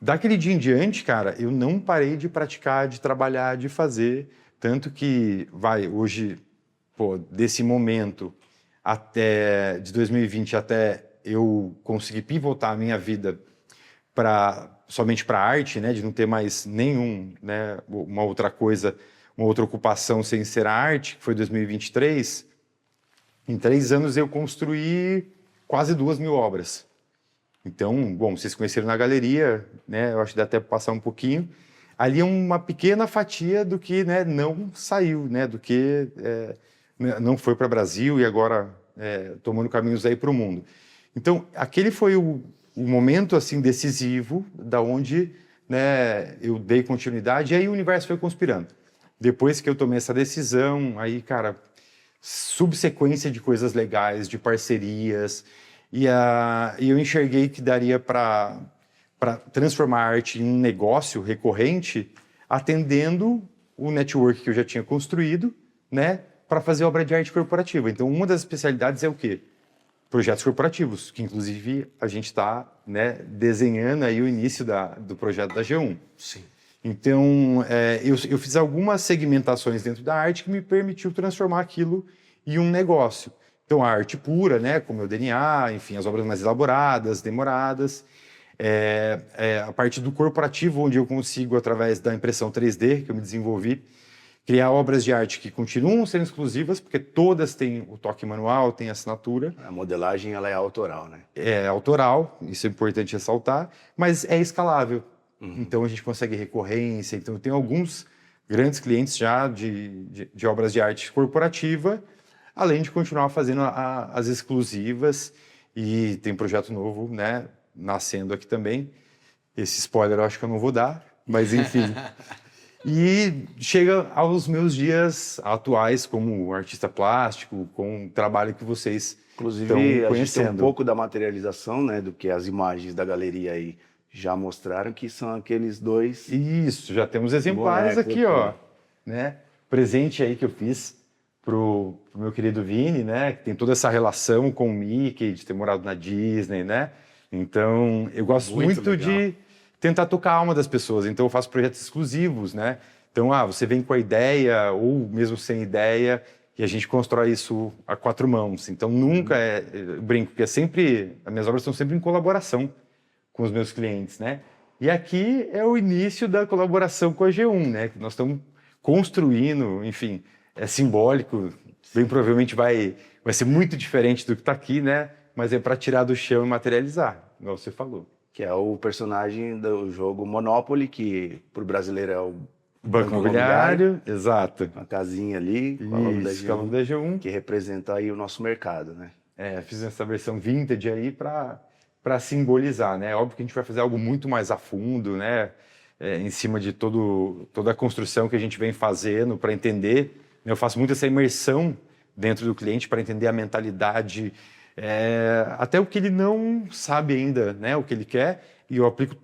Daquele dia em diante, cara, eu não parei de praticar, de trabalhar, de fazer, tanto que hoje, desse momento até de 2020 até eu conseguir pivotar a minha vida somente para arte, né, de não ter mais nenhum, né, uma outra coisa, uma outra ocupação sem ser a arte, que foi 2023. Em 3 anos eu construí quase 2.000 obras. Então, bom, vocês conheceram na galeria, né? Eu acho que dá até para passar um pouquinho. ali é uma pequena fatia do que, né, não saiu, né, do que não foi para o Brasil e agora tomando caminhos aí para o mundo. Então, aquele foi o momento assim decisivo da onde, né, eu dei continuidade e aí o universo foi conspirando. Depois que eu tomei essa decisão, aí, cara, subsequência de coisas legais, de parcerias, e eu enxerguei que daria para transformar a arte em um negócio recorrente, atendendo o network que eu já tinha construído, né, para fazer obra de arte corporativa. Então, uma das especialidades é o quê? Projetos corporativos, que inclusive a gente está, né, desenhando aí o início do projeto da G1. Sim. Então, eu fiz algumas segmentações dentro da arte que me permitiu transformar aquilo em um negócio. Então, a arte pura, né, como o DNA, enfim, as obras mais elaboradas, demoradas. A parte do corporativo, onde eu consigo, através da impressão 3D que eu me desenvolvi, criar obras de arte que continuam sendo exclusivas, porque todas têm o toque manual, têm assinatura. A modelagem ela é autoral, né? É autoral, isso é importante ressaltar, mas é escalável. Então a gente consegue recorrência. Então eu tenho alguns grandes clientes já de obras de arte corporativa, além de continuar fazendo as exclusivas. E tem projeto novo, né, nascendo aqui também. Esse spoiler eu acho que eu não vou dar, mas enfim. E chega aos meus dias atuais como artista plástico, com o trabalho que vocês Inclusive, estão a gente tem conhecendo. um pouco da materialização, né, do que as imagens da galeria aí já mostraram, que são aqueles dois. Isso, já temos exemplares Boneco, aqui, ó, né? Presente aí que eu fiz pro meu querido Vini, né? Que tem toda essa relação com o Mickey, de ter morado na Disney, né? Então, eu gosto muito de tentar tocar a alma das pessoas. Então, eu faço projetos exclusivos, né? Então, você vem com a ideia, ou mesmo sem ideia, e a gente constrói isso a 4 mãos. Então, nunca eu brinco, porque as minhas obras são sempre em colaboração com os meus clientes, né? E aqui é o início da colaboração com a G1, né? Que nós estamos construindo, enfim, é simbólico, bem provavelmente vai ser muito diferente do que está aqui, né? Mas é para tirar do chão e materializar, igual você falou. Que é o personagem do jogo Monopoly, que para o brasileiro é o Banco Imobiliário, exato. Uma casinha ali, com a logo da Isso, com a logo da G1. que representa aí o nosso mercado, né? Fiz essa versão vintage aí para simbolizar, né? Óbvio que a gente vai fazer algo muito mais a fundo, né? Em cima de toda a construção que a gente vem fazendo para entender. Eu faço muito essa imersão dentro do cliente para entender a mentalidade, até o que ele não sabe ainda, né? O que ele quer, e eu aplico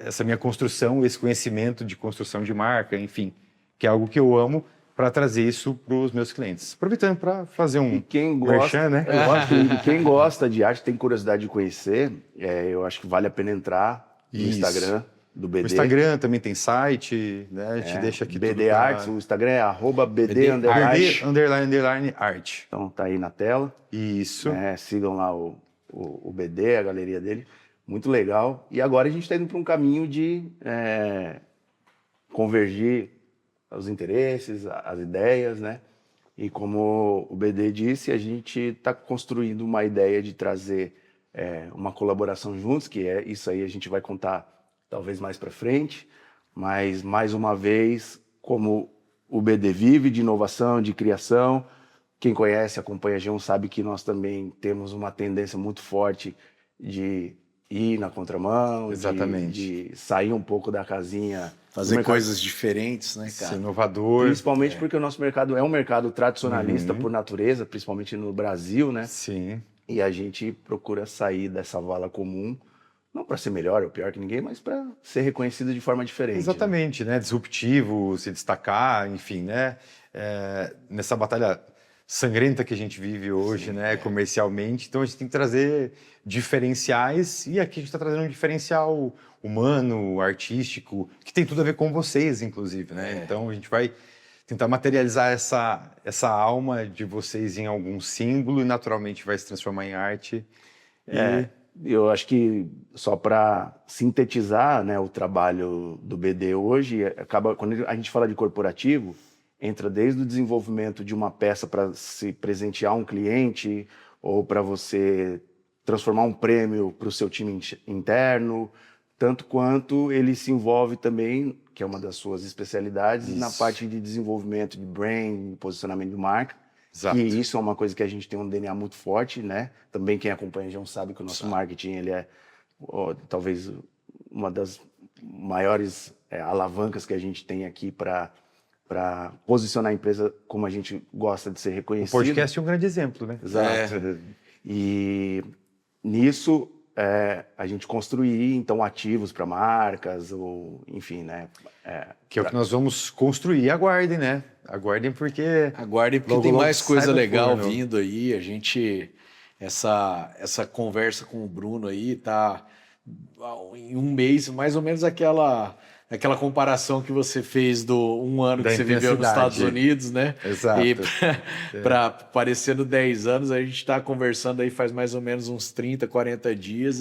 essa minha construção, esse conhecimento de construção de marca, enfim, que é algo que eu amo, para trazer isso para os meus clientes. Aproveitando para fazer um merchan, né? Eu acho que quem gosta de arte, tem curiosidade de conhecer, eu acho que vale a pena entrar no Instagram do BD. O Instagram também tem site, né? A gente deixa aqui BD Arts, o Instagram é @BD_Art. Então tá aí na tela. Isso. Sigam lá o BD, a galeria dele. Muito legal. E agora a gente está indo para um caminho de convergir os interesses, as ideias, né? E como o BD disse, a gente está construindo uma ideia de trazer uma colaboração juntos, que isso aí a gente vai contar talvez mais para frente, mas mais uma vez, como o BD vive de inovação, de criação, quem conhece, acompanha a G1 sabe que nós também temos uma tendência muito forte de ir na contramão, exatamente, de sair um pouco da casinha. Fazer coisas diferentes, né, cara? Ser inovador. Principalmente porque o nosso mercado é um mercado tradicionalista por natureza, principalmente no Brasil, né? Sim. E a gente procura sair dessa vala comum, não para ser melhor ou pior que ninguém, mas para ser reconhecido de forma diferente. Exatamente, né? Disruptivo, se destacar, enfim, né? Nessa batalha sangrenta que a gente vive hoje, né, comercialmente. Então a gente tem que trazer diferenciais, e aqui a gente está trazendo um diferencial humano, artístico, que tem tudo a ver com vocês, inclusive, né? Então a gente vai tentar materializar essa alma de vocês em algum símbolo e naturalmente vai se transformar em arte. Eu acho que, só para sintetizar, né, o trabalho do BD hoje, quando a gente fala de corporativo, entra desde o desenvolvimento de uma peça para se presentear um cliente, ou para você transformar um prêmio para o seu time interno, tanto quanto ele se envolve também, que é uma das suas especialidades, na parte de desenvolvimento de brand, posicionamento de marca. Exato. Que isso é uma coisa que a gente tem um DNA muito forte, né? Também quem acompanha já sabe que o nosso marketing ele é talvez uma das maiores alavancas que a gente tem aqui para posicionar a empresa como a gente gosta de ser O reconhecido. podcast é um grande exemplo, né? Exato. E nisso a gente construir então ativos para marcas ou enfim, né? Que é o que nós vamos construir. Aguardem, né? Aguardem porque... Aguardem, porque logo, tem logo mais sai coisa do legal forno. vindo aí. A gente... Essa conversa com o Bruno aí tá em um mês, mais ou menos aquela comparação que você fez do um ano Da que você viveu nos intensidade. Estados Unidos, né? Exato. E para parecendo 10 anos, a gente está conversando aí faz mais ou menos uns 30, 40 dias,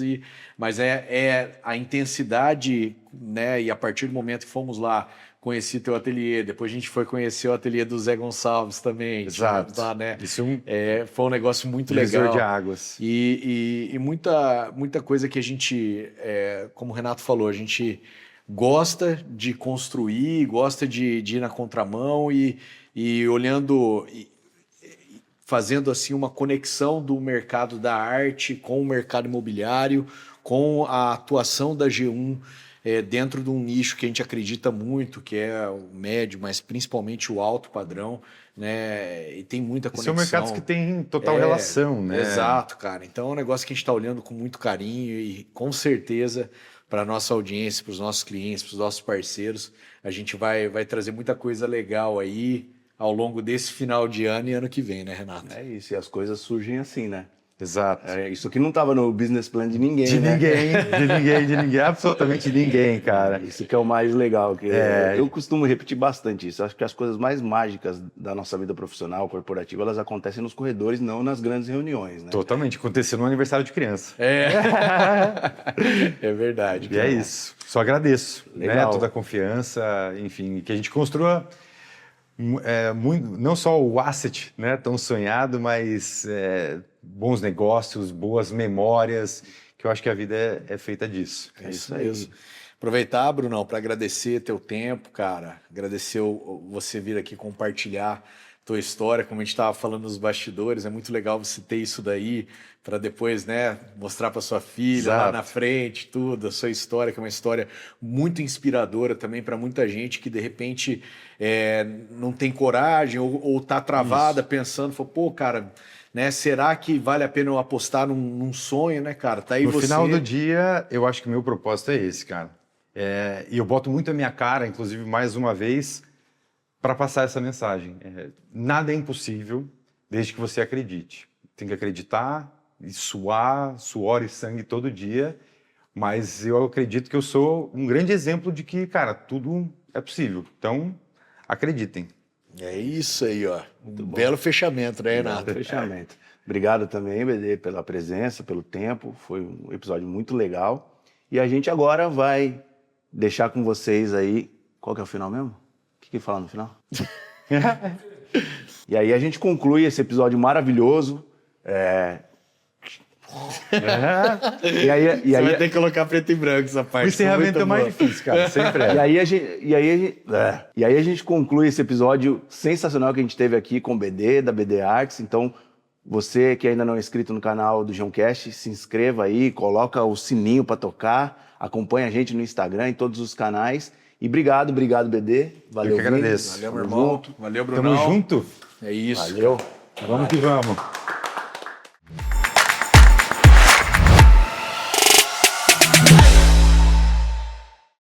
mas é a intensidade, né? E a partir do momento que fomos lá, conheci teu ateliê, depois a gente foi conhecer o ateliê do Zé Gonçalves também. Exato. Lá, né? Isso é um Foi um negócio muito divisor legal. de águas. E muita coisa que a gente, como o Renato falou, a gente gosta de construir, gosta de ir na contramão e olhando, fazendo assim uma conexão do mercado da arte com o mercado imobiliário, com a atuação da G1 dentro de um nicho que a gente acredita muito, que é o médio, mas principalmente o alto padrão, né? E tem muita conexão. São mercados que têm total relação, né? Exato, cara. Então é um negócio que a gente está olhando com muito carinho e com certeza para a nossa audiência, para os nossos clientes, para os nossos parceiros, a gente vai trazer muita coisa legal aí ao longo desse final de ano e ano que vem, né, Renato? É isso, e as coisas surgem assim, né? Exato. Isso aqui não estava no business plan de ninguém, De né? ninguém, absolutamente ninguém, cara. Isso que é o mais legal. Eu costumo repetir bastante isso. Acho que as coisas mais mágicas da nossa vida profissional, corporativa, elas acontecem nos corredores, não nas grandes reuniões, né? Totalmente. Aconteceu no aniversário de criança. É verdade. E é isso. Só agradeço, né? Legal. Toda a confiança, enfim, que a gente construa não só o asset, né, tão sonhado, mas bons negócios, boas memórias, que eu acho que a vida é feita disso. É isso mesmo. Aproveitar, Brunão, para agradecer teu tempo, cara. Agradecer você vir aqui compartilhar tua história, como a gente estava falando nos bastidores. É muito legal você ter isso daí para depois, né, mostrar para sua filha lá na frente, tudo, a sua história, que é uma história muito inspiradora também para muita gente que de repente não tem coragem ou tá travada pensando, pô, cara, né, será que vale a pena eu apostar num sonho, né, cara? Tá aí No você... final do dia, eu acho que o meu propósito é esse, cara. E eu boto muito a minha cara, inclusive, mais uma vez, para passar essa mensagem. Nada é impossível desde que você acredite. Tem que acreditar e suor e sangue todo dia, mas eu acredito que eu sou um grande exemplo de que, cara, tudo é possível. Então, acreditem. É isso aí, ó. Um belo fechamento, né, Renato? Fechamento. Obrigado também, BD, pela presença, pelo tempo. Foi um episódio muito legal. E a gente agora vai deixar com vocês aí... Qual que é o final mesmo? O que fala no final? E aí a gente conclui esse episódio maravilhoso. Você vai ter que colocar preto e branco essa parte. O encerramento é mais difícil, cara. Sempre é. E aí a gente conclui esse episódio sensacional que a gente teve aqui com o BD, da BD Arts. Então, você que ainda não é inscrito no canal do Joãocast, se inscreva aí, coloca o sininho para tocar, acompanha a gente no Instagram, em todos os canais. E obrigado, BD. Valeu, Eu que agradeço. Valeu, meu irmão. Valeu, Brunão. Tamo junto. É isso. Valeu. Vamos que vamos.